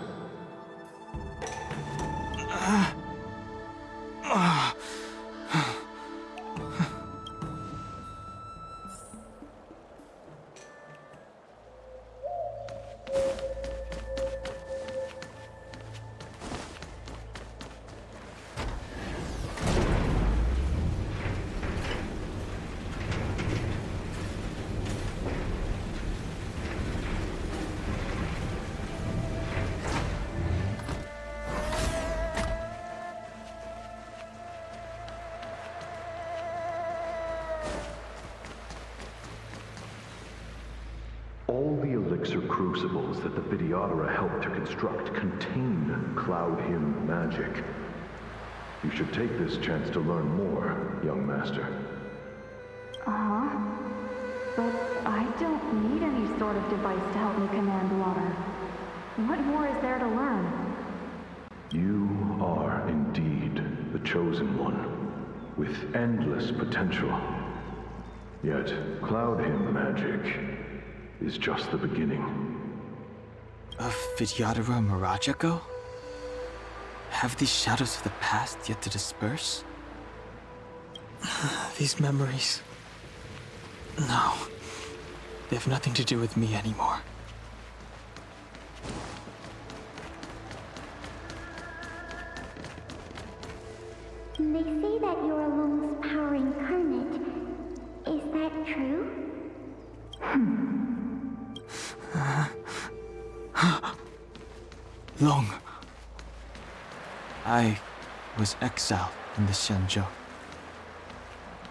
All the elixir crucibles that the Vidyadhara helped to construct contain cloud hymn magic. You should take this chance to learn more, young master. Uh-huh. But I don't need any sort of device to help me command water. What more is there to learn? You are indeed the chosen one, with endless potential. Yet, cloud hymn magic is just the beginning. Of Vidyadhara Mirajago? Have these shadows of the past yet to disperse? These memories... No. They have nothing to do with me anymore. They say that you're Lung's power incarnate. Is that true? Long. I was exiled in the Xianzhou.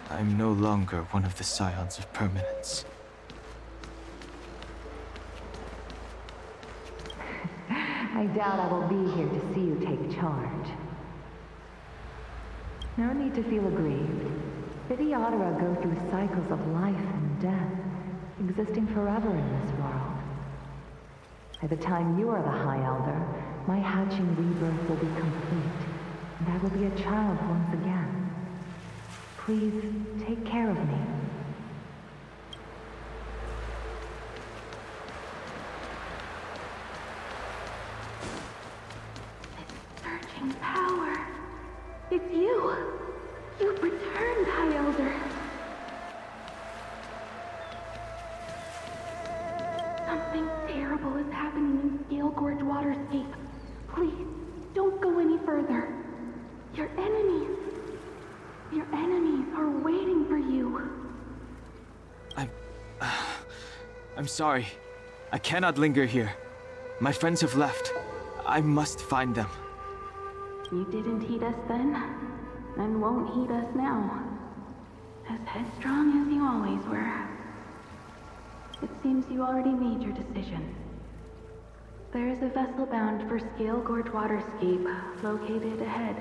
I'm no longer one of the Scions of Permanence. I doubt I will be here to see you take charge. No need to feel aggrieved. Vidyadhara go through cycles of life and death, existing forever in this world. By the time you are the High Elder, my hatching rebirth will be complete, and I will be a child once again. Please, take care of me. Surging power. It's you. You've returned, High Elder. Something terrible terrible is happening in Scale Gorge Waterscape. Please, don't go any further. Your enemies are waiting for you. I'm sorry. I cannot linger here. My friends have left. I must find them. You didn't heed us then, and won't heed us now. As headstrong as you always were. It seems you already made your decision. There is a vessel bound for Scale Gorge Waterscape located ahead.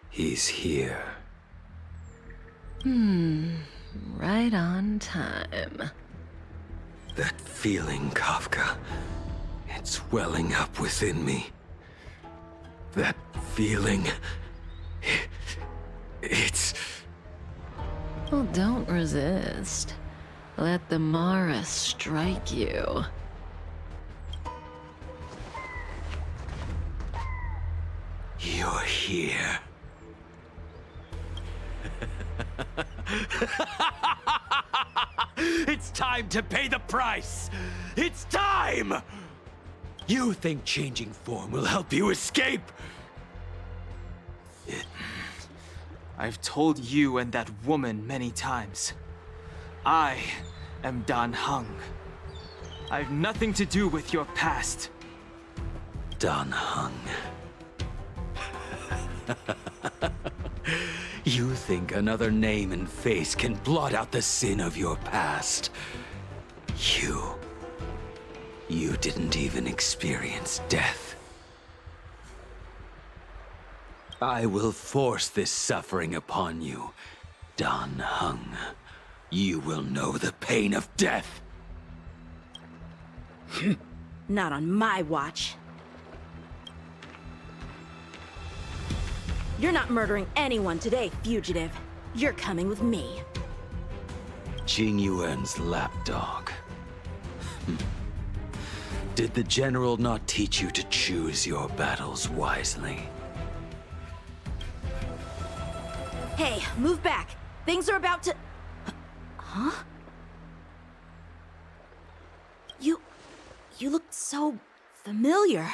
He's here. Right on time. That feeling, Kafka. It's welling up within me. That feeling. It's... Well, don't resist. Let the Mara strike you. You're here. It's time to pay the price! It's time! You think changing form will help you escape? I've told you and that woman many times. I am Dan Heng. I've nothing to do with your past. Dan Heng. You think another name and face can blot out the sin of your past? You didn't even experience death. I will force this suffering upon you, Dan Heng. You will know the pain of death. Not on my watch. You're not murdering anyone today, fugitive. You're coming with me. Jing Yuan's lapdog. Did the general not teach you to choose your battles wisely? Hey, move back. Things are about to... Huh? You look so familiar.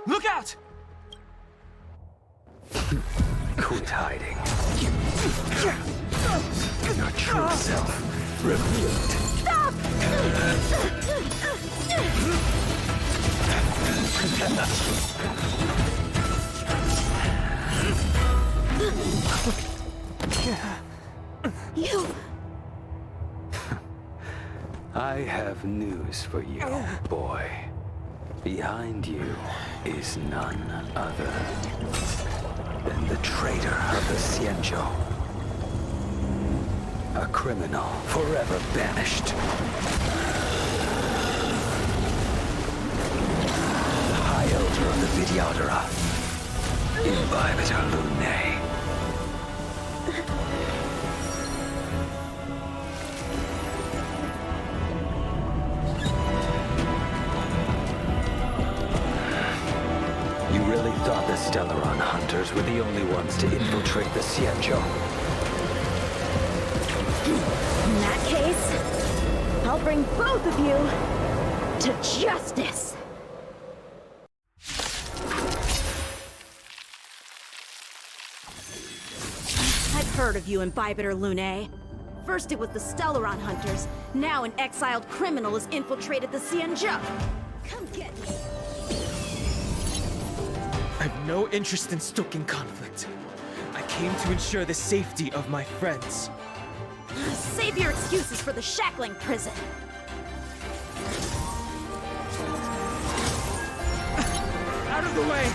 Look out! Quit hiding. Your true self revealed. Stop! You... I have news for you, boy. Behind you is none other than the traitor of the Xianzhou. A criminal forever banished. High Elder of the Vidyadhara. Imbibitor Lunae. You really thought the Stellaron hunters were the only ones to infiltrate the Xianzhou? In that case, I'll bring both of you to justice. I've heard of you, Imbibitor Lunae. First it was the Stellaron hunters, now an exiled criminal has infiltrated the Xianzhou. Come get me. I have no interest in stoking conflict. I came to ensure the safety of my friends. Save your excuses for the shackling prison. Out of the way!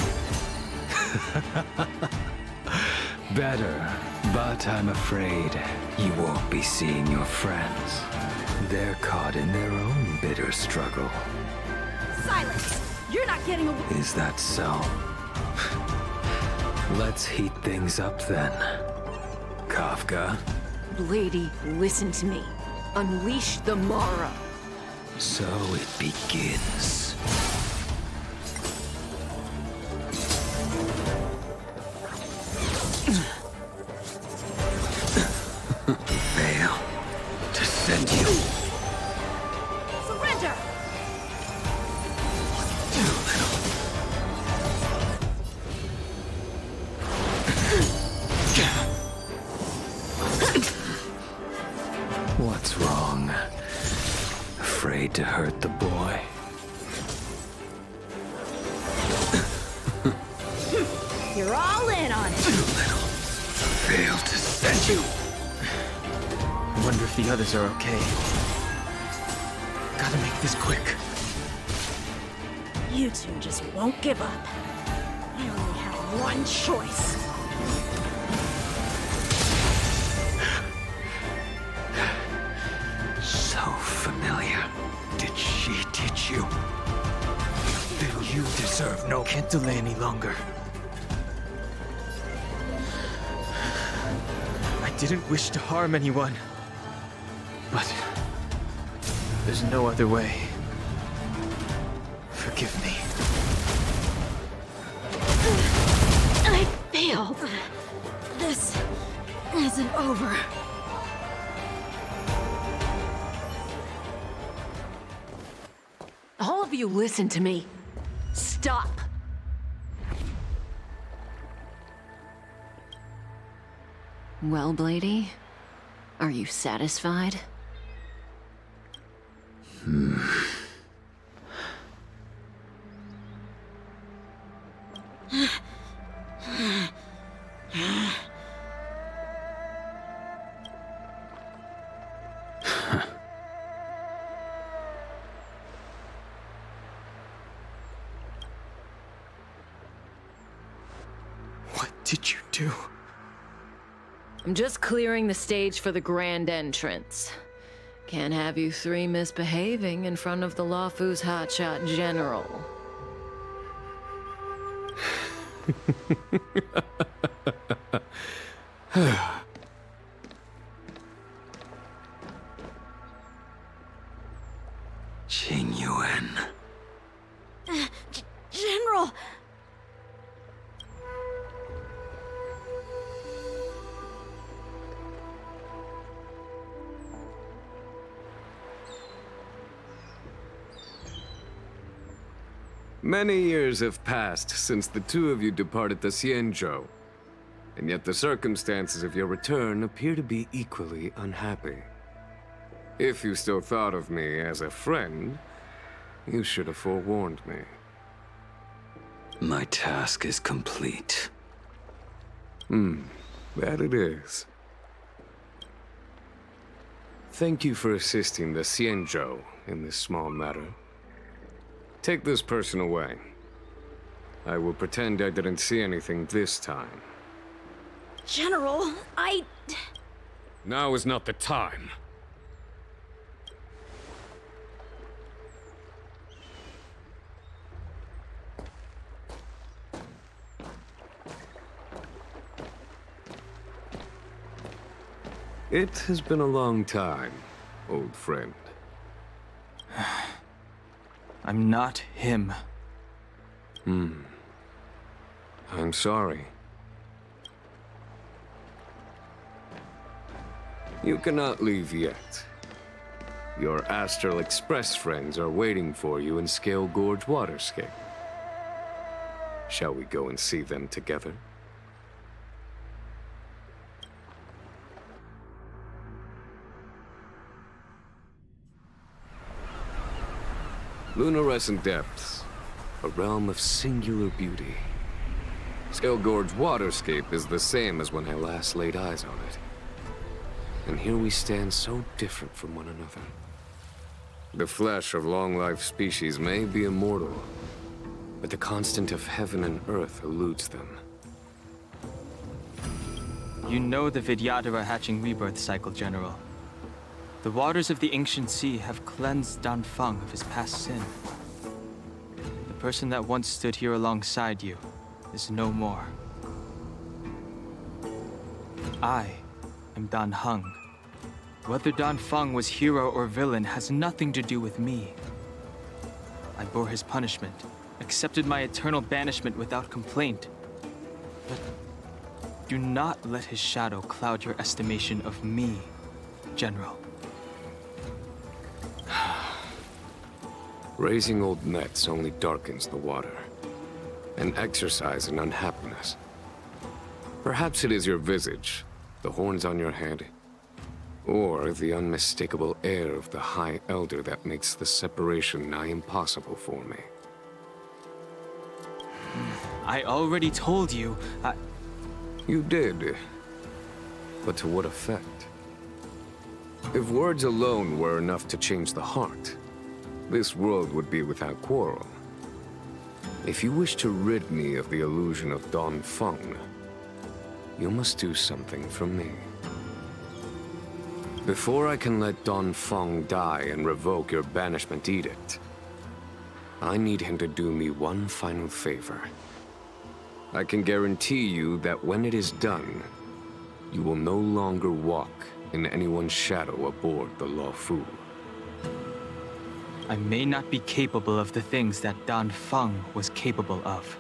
Better, but I'm afraid you won't be seeing your friends. They're caught in their own bitter struggle. Silence! You're not getting away. Is that so? Let's heat things up then. Kafka? Lady, listen to me. Unleash the Mara. So it begins. Fail to send you. Surrender! What's wrong? Afraid to hurt the boy? You're all in on it. Too little. Fail to send you. I wonder if the others are okay. Gotta make this quick. You two just won't give up. I only have one choice. So familiar. Did she teach you? Then you deserve no... Can't delay any longer. I didn't wish to harm anyone. But there's no other way. Forgive me. I failed. This isn't over. All of you listen to me. Stop. Well, Blady, are you satisfied? What did you do? I'm just clearing the stage for the grand entrance. Can't have you three misbehaving in front of the Luofu's hotshot general. Jing Yuan. General! Many years have passed since the two of you departed the Xianzhou, and yet the circumstances of your return appear to be equally unhappy. If you still thought of me as a friend, you should have forewarned me. My task is complete. That it is. Thank you for assisting the Xianzhou in this small matter. Take this person away. I will pretend I didn't see anything this time. General, Now is not the time. It has been a long time, old friend. I'm not him. I'm sorry. You cannot leave yet. Your Astral Express friends are waiting for you in Scale Gorge Waterscape. Shall we go and see them together? Lunarescent Depths, a realm of singular beauty. Scale Gorge Waterscape is the same as when I last laid eyes on it. And here we stand so different from one another. The flesh of long-life species may be immortal, but the constant of heaven and earth eludes them. You know the Vidyadhara hatching rebirth cycle, General. The waters of the ancient sea have cleansed Dan Feng of his past sin. The person that once stood here alongside you is no more. I am Dan Heng. Whether Dan Feng was hero or villain has nothing to do with me. I bore his punishment, accepted my eternal banishment without complaint. But do not let his shadow cloud your estimation of me, General. Raising old nets only darkens the water, an exercise in unhappiness. Perhaps it is your visage, the horns on your head, or the unmistakable air of the High Elder that makes the separation nigh impossible for me. I already told you, You did. But to what effect? If words alone were enough to change the heart, this world would be without quarrel. If you wish to rid me of the illusion of Dan Feng, you must do something for me. Before I can let Dan Feng die and revoke your banishment edict, I need him to do me one final favor. I can guarantee you that when it is done, you will no longer walk in anyone's shadow aboard the Law Fu. I may not be capable of the things that Dan Feng was capable of.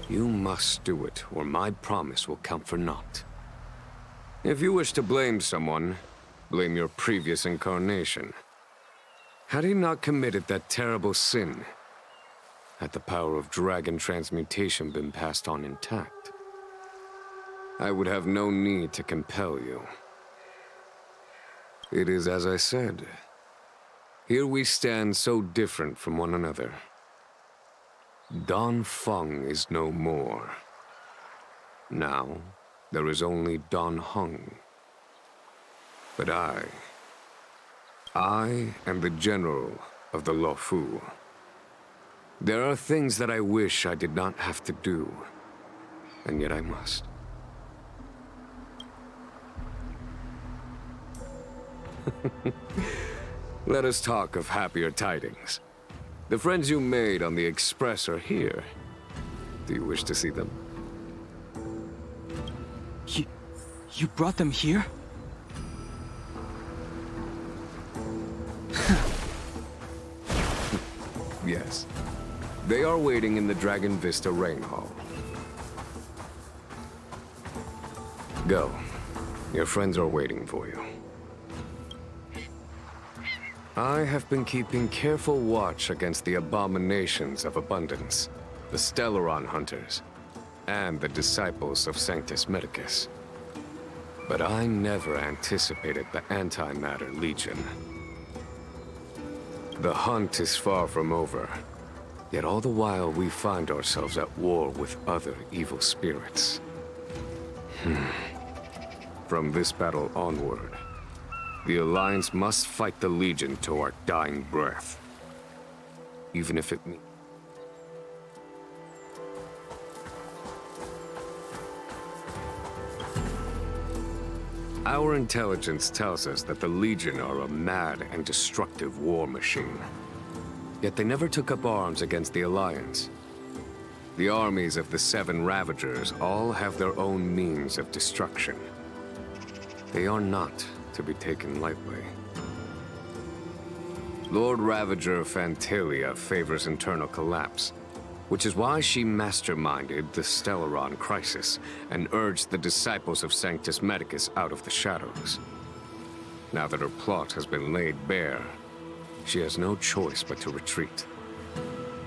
You must do it, or my promise will count for naught. If you wish to blame someone, blame your previous incarnation. Had he not committed that terrible sin, had the power of dragon transmutation been passed on intact, I would have no need to compel you. It is as I said. Here we stand so different from one another. Dan Feng is no more. Now, there is only Dan Heng. But I am the general of the Law Fu. There are things that I wish I did not have to do, and yet I must. Let us talk of happier tidings. The friends you made on the Express are here. Do you wish to see them? You brought them here? Yes. They are waiting in the Dragon Vista Rain Hall. Go. Your friends are waiting for you. I have been keeping careful watch against the abominations of abundance, the Stellaron hunters, and the Disciples of Sanctus Medicus. But I never anticipated the Antimatter Legion. The hunt is far from over, yet all the while we find ourselves at war with other evil spirits. From this battle onward, the Alliance must fight the Legion to our dying breath, even if it means... Our intelligence tells us that the Legion are a mad and destructive war machine. Yet they never took up arms against the Alliance. The armies of the Seven Ravagers all have their own means of destruction. They are not to be taken lightly. Lord Ravager Fantalia favors internal collapse, which is why she masterminded the Stellaron crisis and urged the Disciples of Sanctus Medicus out of the shadows. Now that her plot has been laid bare, she has no choice but to retreat.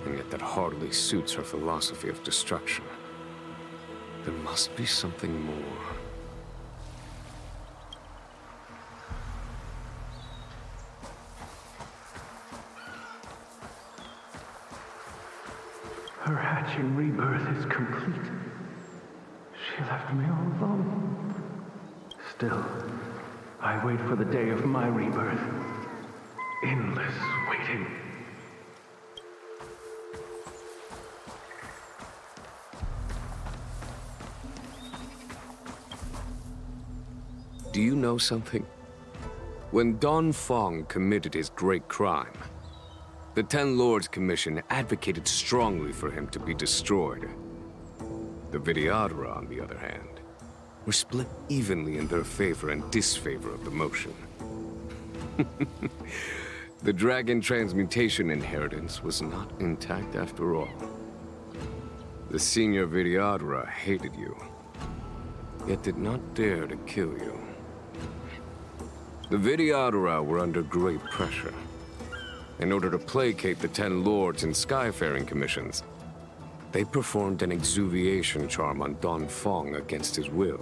And yet that hardly suits her philosophy of destruction. There must be something more. Her hatching rebirth is complete. She left me all alone. Still, I wait for the day of my rebirth. Endless waiting. Do you know something? When Dan Feng committed his great crime, the Ten Lords Commission advocated strongly for him to be destroyed. The Vidyadhara, on the other hand, were split evenly in their favor and disfavor of the motion. The dragon transmutation inheritance was not intact after all. The senior Vidyadhara hated you, yet did not dare to kill you. The Vidyadhara were under great pressure. In order to placate the Ten Lords and Skyfaring Commissions, they performed an exuviation charm on Dan Feng against his will.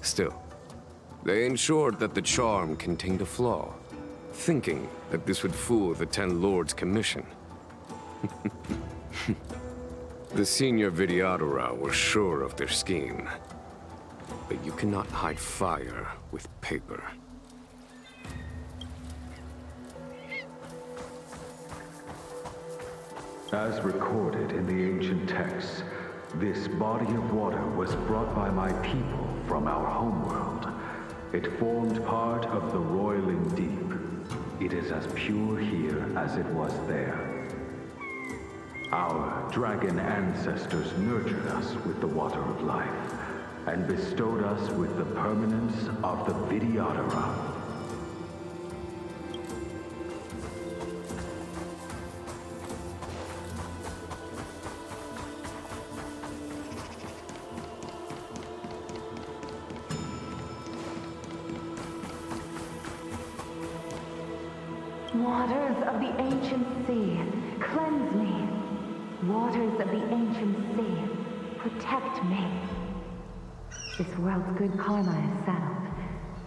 Still, they ensured that the charm contained a flaw, thinking that this would fool the Ten Lords Commission. The senior Vidyadhara were sure of their scheme, but you cannot hide fire with paper. As recorded in the ancient texts, this body of water was brought by my people from our homeworld. It formed part of the roiling deep. It is as pure here as it was there. Our dragon ancestors nurtured us with the water of life, and bestowed us with the permanence of the Vidyadhara. Waters of the ancient sea, cleanse me. Waters of the ancient sea, protect me. This world's good karma is settled.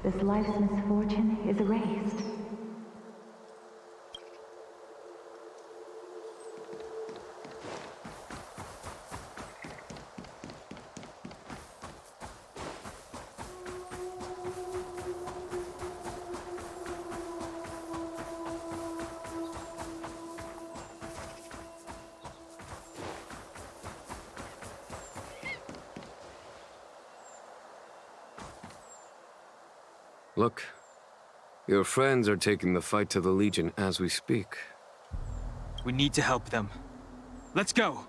This life's misfortune is erased. Look, your friends are taking the fight to the Legion as we speak. We need to help them. Let's go!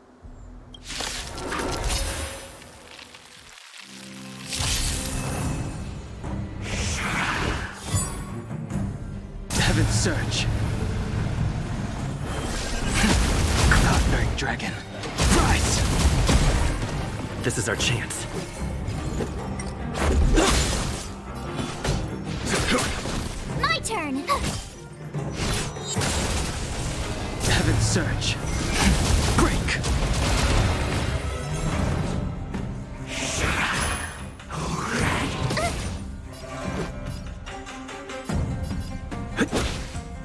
Heaven's Surge. Cloud-bearing dragon. Rise! This is our chance. My turn! Heaven's Surge. Break!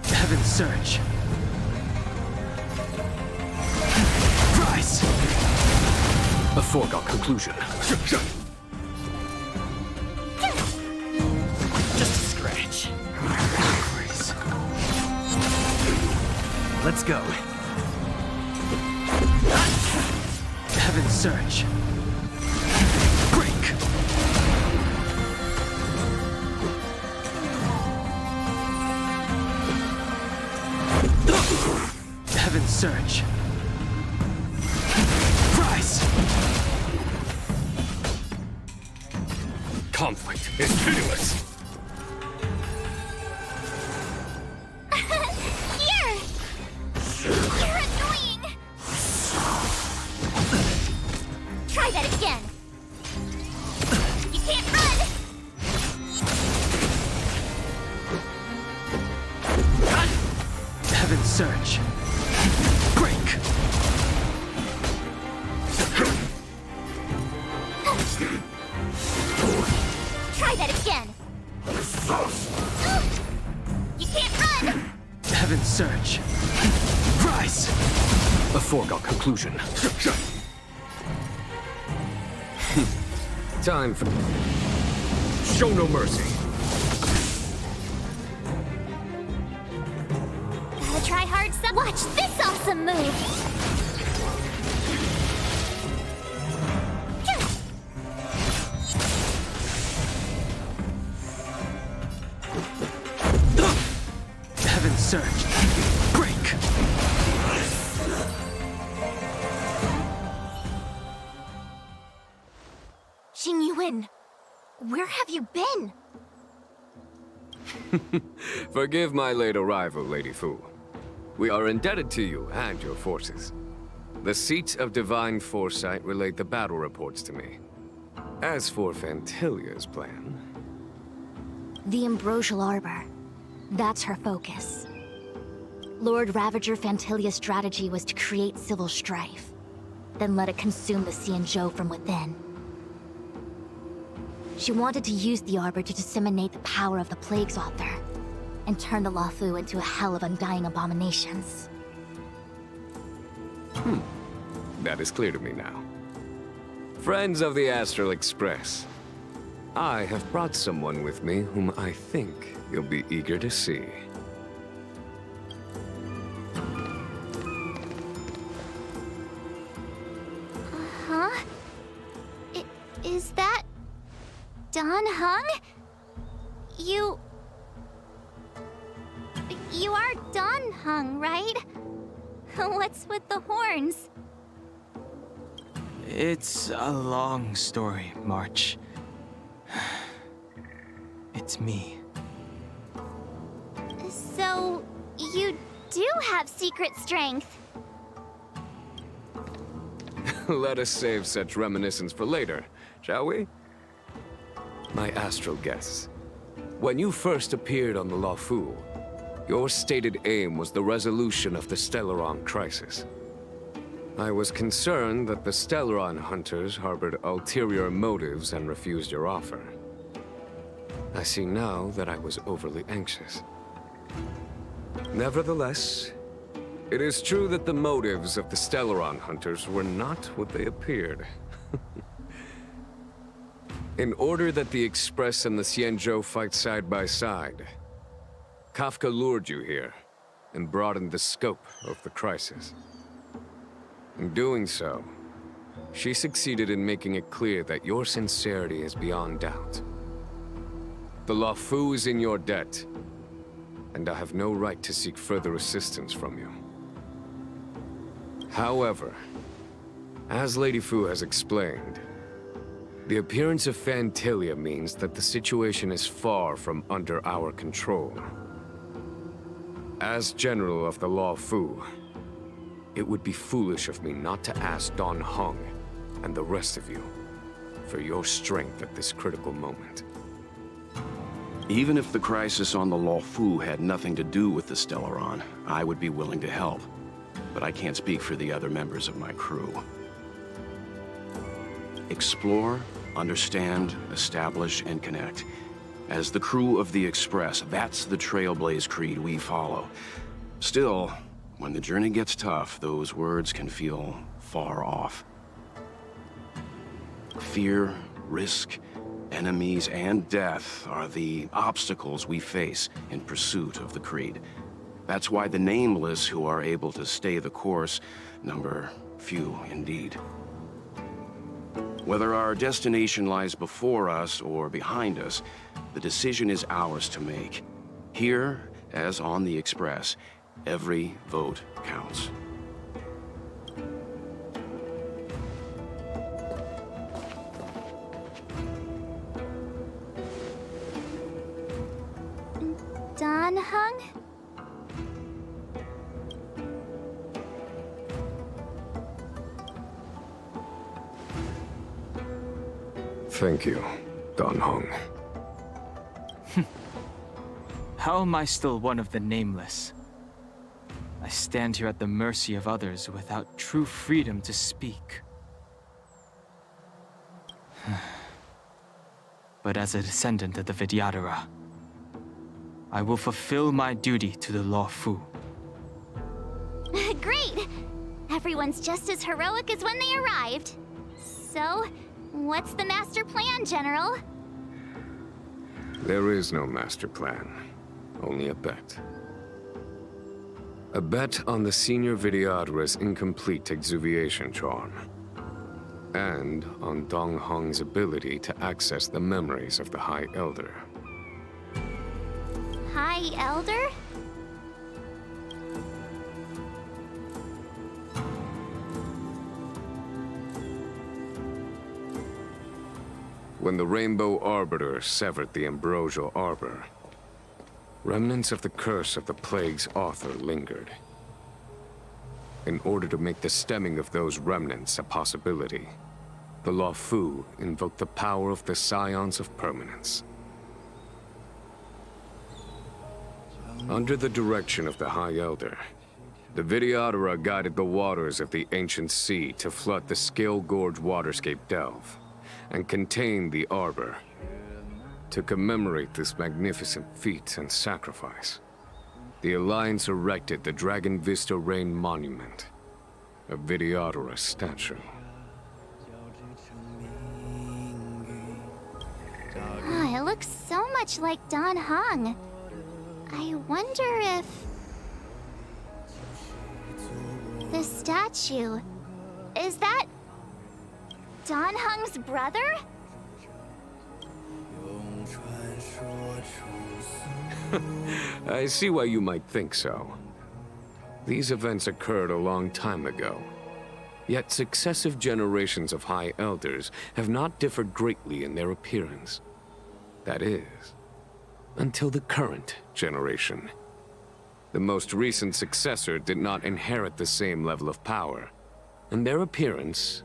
Heaven's Surge. Rise! A foregone conclusion. Let's go. Heaven's Surge. Break! Heaven's Surge. Rise! Conflict is pitiless. Surge. Break! Try that again! You can't run! Heaven's Surge. Rise! A foregone conclusion. Time for... Show no mercy. Try hard, son. Watch this awesome move! Heaven surge. Break! Jingyuan, where have you been? Forgive my late arrival, Lady Fu. We are indebted to you and your forces. The seats of divine foresight relayed the battle reports to me. As for Fantilia's plan... The Ambrosial Arbor. That's her focus. Lord Ravager Fantilia's strategy was to create civil strife, then let it consume the Xianzhou from within. She wanted to use the Arbor to disseminate the power of the Plague's author, and turn the Luofu into a hell of undying abominations. That is clear to me now. Friends of the Astral Express, I have brought someone with me whom I think you'll be eager to see. Huh? Is that... Dan Heng? You are Dan Heng, right? What's with the horns? It's a long story, March. It's me. So, you do have secret strength. Let us save such reminiscence for later, shall we? My astral guests, when you first appeared on the Luofu, your stated aim was the resolution of the Stellaron crisis. I was concerned that the Stellaron hunters harbored ulterior motives and refused your offer. I see now that I was overly anxious. Nevertheless, it is true that the motives of the Stellaron hunters were not what they appeared. In order that the Express and the Xianzhou fight side by side, Kafka lured you here and broadened the scope of the crisis. In doing so, she succeeded in making it clear that your sincerity is beyond doubt. The Luofu is in your debt, and I have no right to seek further assistance from you. However, as Lady Fu has explained, the appearance of Fantilia means that the situation is far from under our control. As General of the Luofu, it would be foolish of me not to ask Dan Heng and the rest of you for your strength at this critical moment. Even if the crisis on the Luofu had nothing to do with the Stellaron, I would be willing to help. But I can't speak for the other members of my crew. Explore, understand, establish, and connect. As the crew of the Express, that's the Trailblaze creed we follow. Still, when the journey gets tough, those words can feel far off. Fear, risk, enemies, and death are the obstacles we face in pursuit of the creed. That's why the nameless who are able to stay the course number few indeed. Whether our destination lies before us or behind us, the decision is ours to make. Here, as on the Express, every vote counts. Dan Heng? Thank you, Dan Heng. How am I still one of the nameless? I stand here at the mercy of others without true freedom to speak. But as a descendant of the Vidyadhara, I will fulfill my duty to the Luofu. Great! Everyone's just as heroic as when they arrived. So, what's the master plan, General? There is no master plan, only a bet. A bet on the Senior Vidyadhara's incomplete exuviation charm. And on Dan Heng's ability to access the memories of the High Elder. High Elder? When the Rainbow Arbiter severed the Ambrosial Arbor, remnants of the curse of the plague's author lingered. In order to make the stemming of those remnants a possibility, the Law Fu invoked the power of the Scions of Permanence. Under the direction of the High Elder, the Videodora guided the waters of the ancient sea to flood the Scale Gorge waterscape delve and contain the Arbor. To commemorate this magnificent feat and sacrifice, the Alliance erected the Dragon Vista Rain Monument, a Videodora statue. Oh, it looks so much like Dan Heng. I wonder if... the statue... is that... Dan Heng's brother? I see why you might think so. These events occurred a long time ago. Yet successive generations of High Elders have not differed greatly in their appearance. That is, until the current generation. The most recent successor did not inherit the same level of power, and their appearance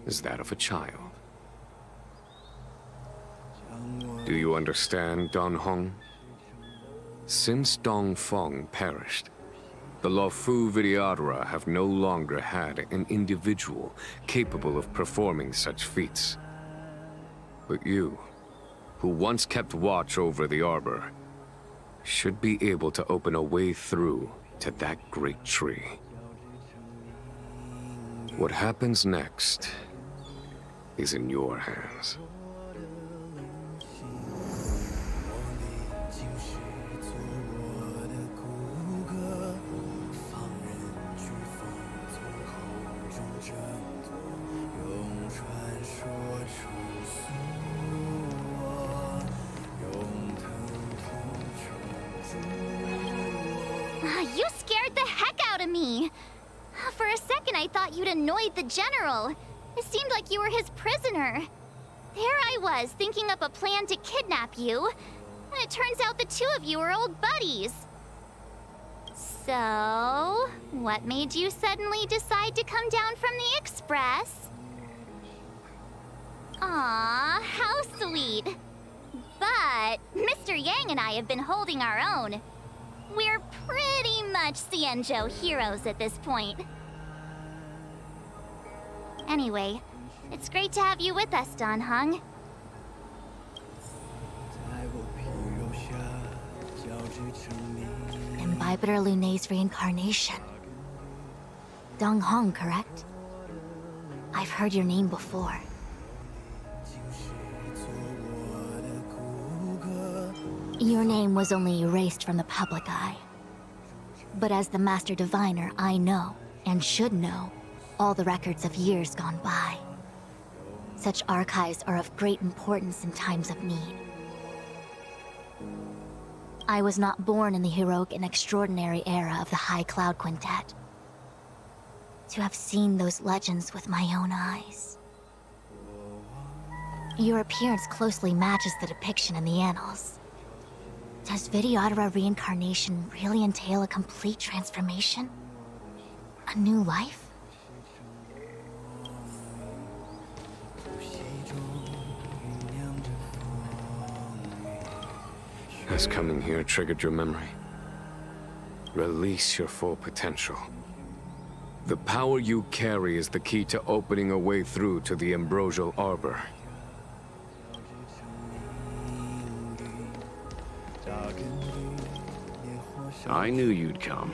is that of a child. Do you understand, Dan Heng? Since Dong Feng perished, the Luofu Videodora have no longer had an individual capable of performing such feats. But you, who once kept watch over the Arbor, should be able to open a way through to that great tree. What happens next is in your hands. You scared the heck out of me! For a second I thought you'd annoyed the General. It seemed like you were his prisoner. There I was, thinking up a plan to kidnap you, and it turns out the two of you are old buddies. So, what made you suddenly decide to come down from the Express? Aw, how sweet. But Mr. Yang and I have been holding our own. We're pretty much Xianzhou heroes at this point. Anyway, it's great to have you with us, Dan Heng. Imbibitor Lunay's reincarnation. Dan Heng, correct? I've heard your name before. Your name was only erased from the public eye. But as the Master Diviner, I know, and should know, all the records of years gone by. Such archives are of great importance in times of need. I was not born in the heroic and extraordinary era of the High Cloud Quintet. To have seen those legends with my own eyes. Your appearance closely matches the depiction in the annals. Does Videodora reincarnation really entail a complete transformation? A new life? Has coming here triggered your memory? Release your full potential. The power you carry is the key to opening a way through to the Ambrosial Arbor. I knew you'd come.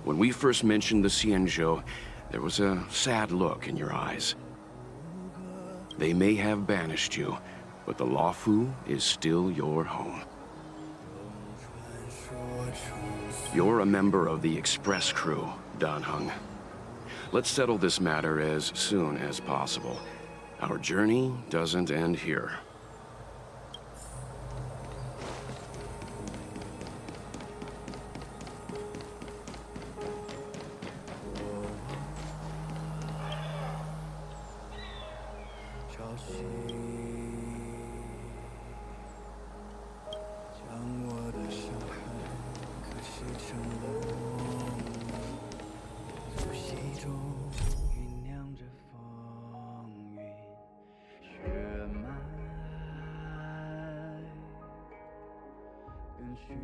When we first mentioned the Xianzhou, there was a sad look in your eyes. They may have banished you, but the Luofu is still your home. You're a member of the Express crew, Dan Heng. Let's settle this matter as soon as possible. Our journey doesn't end here. 区。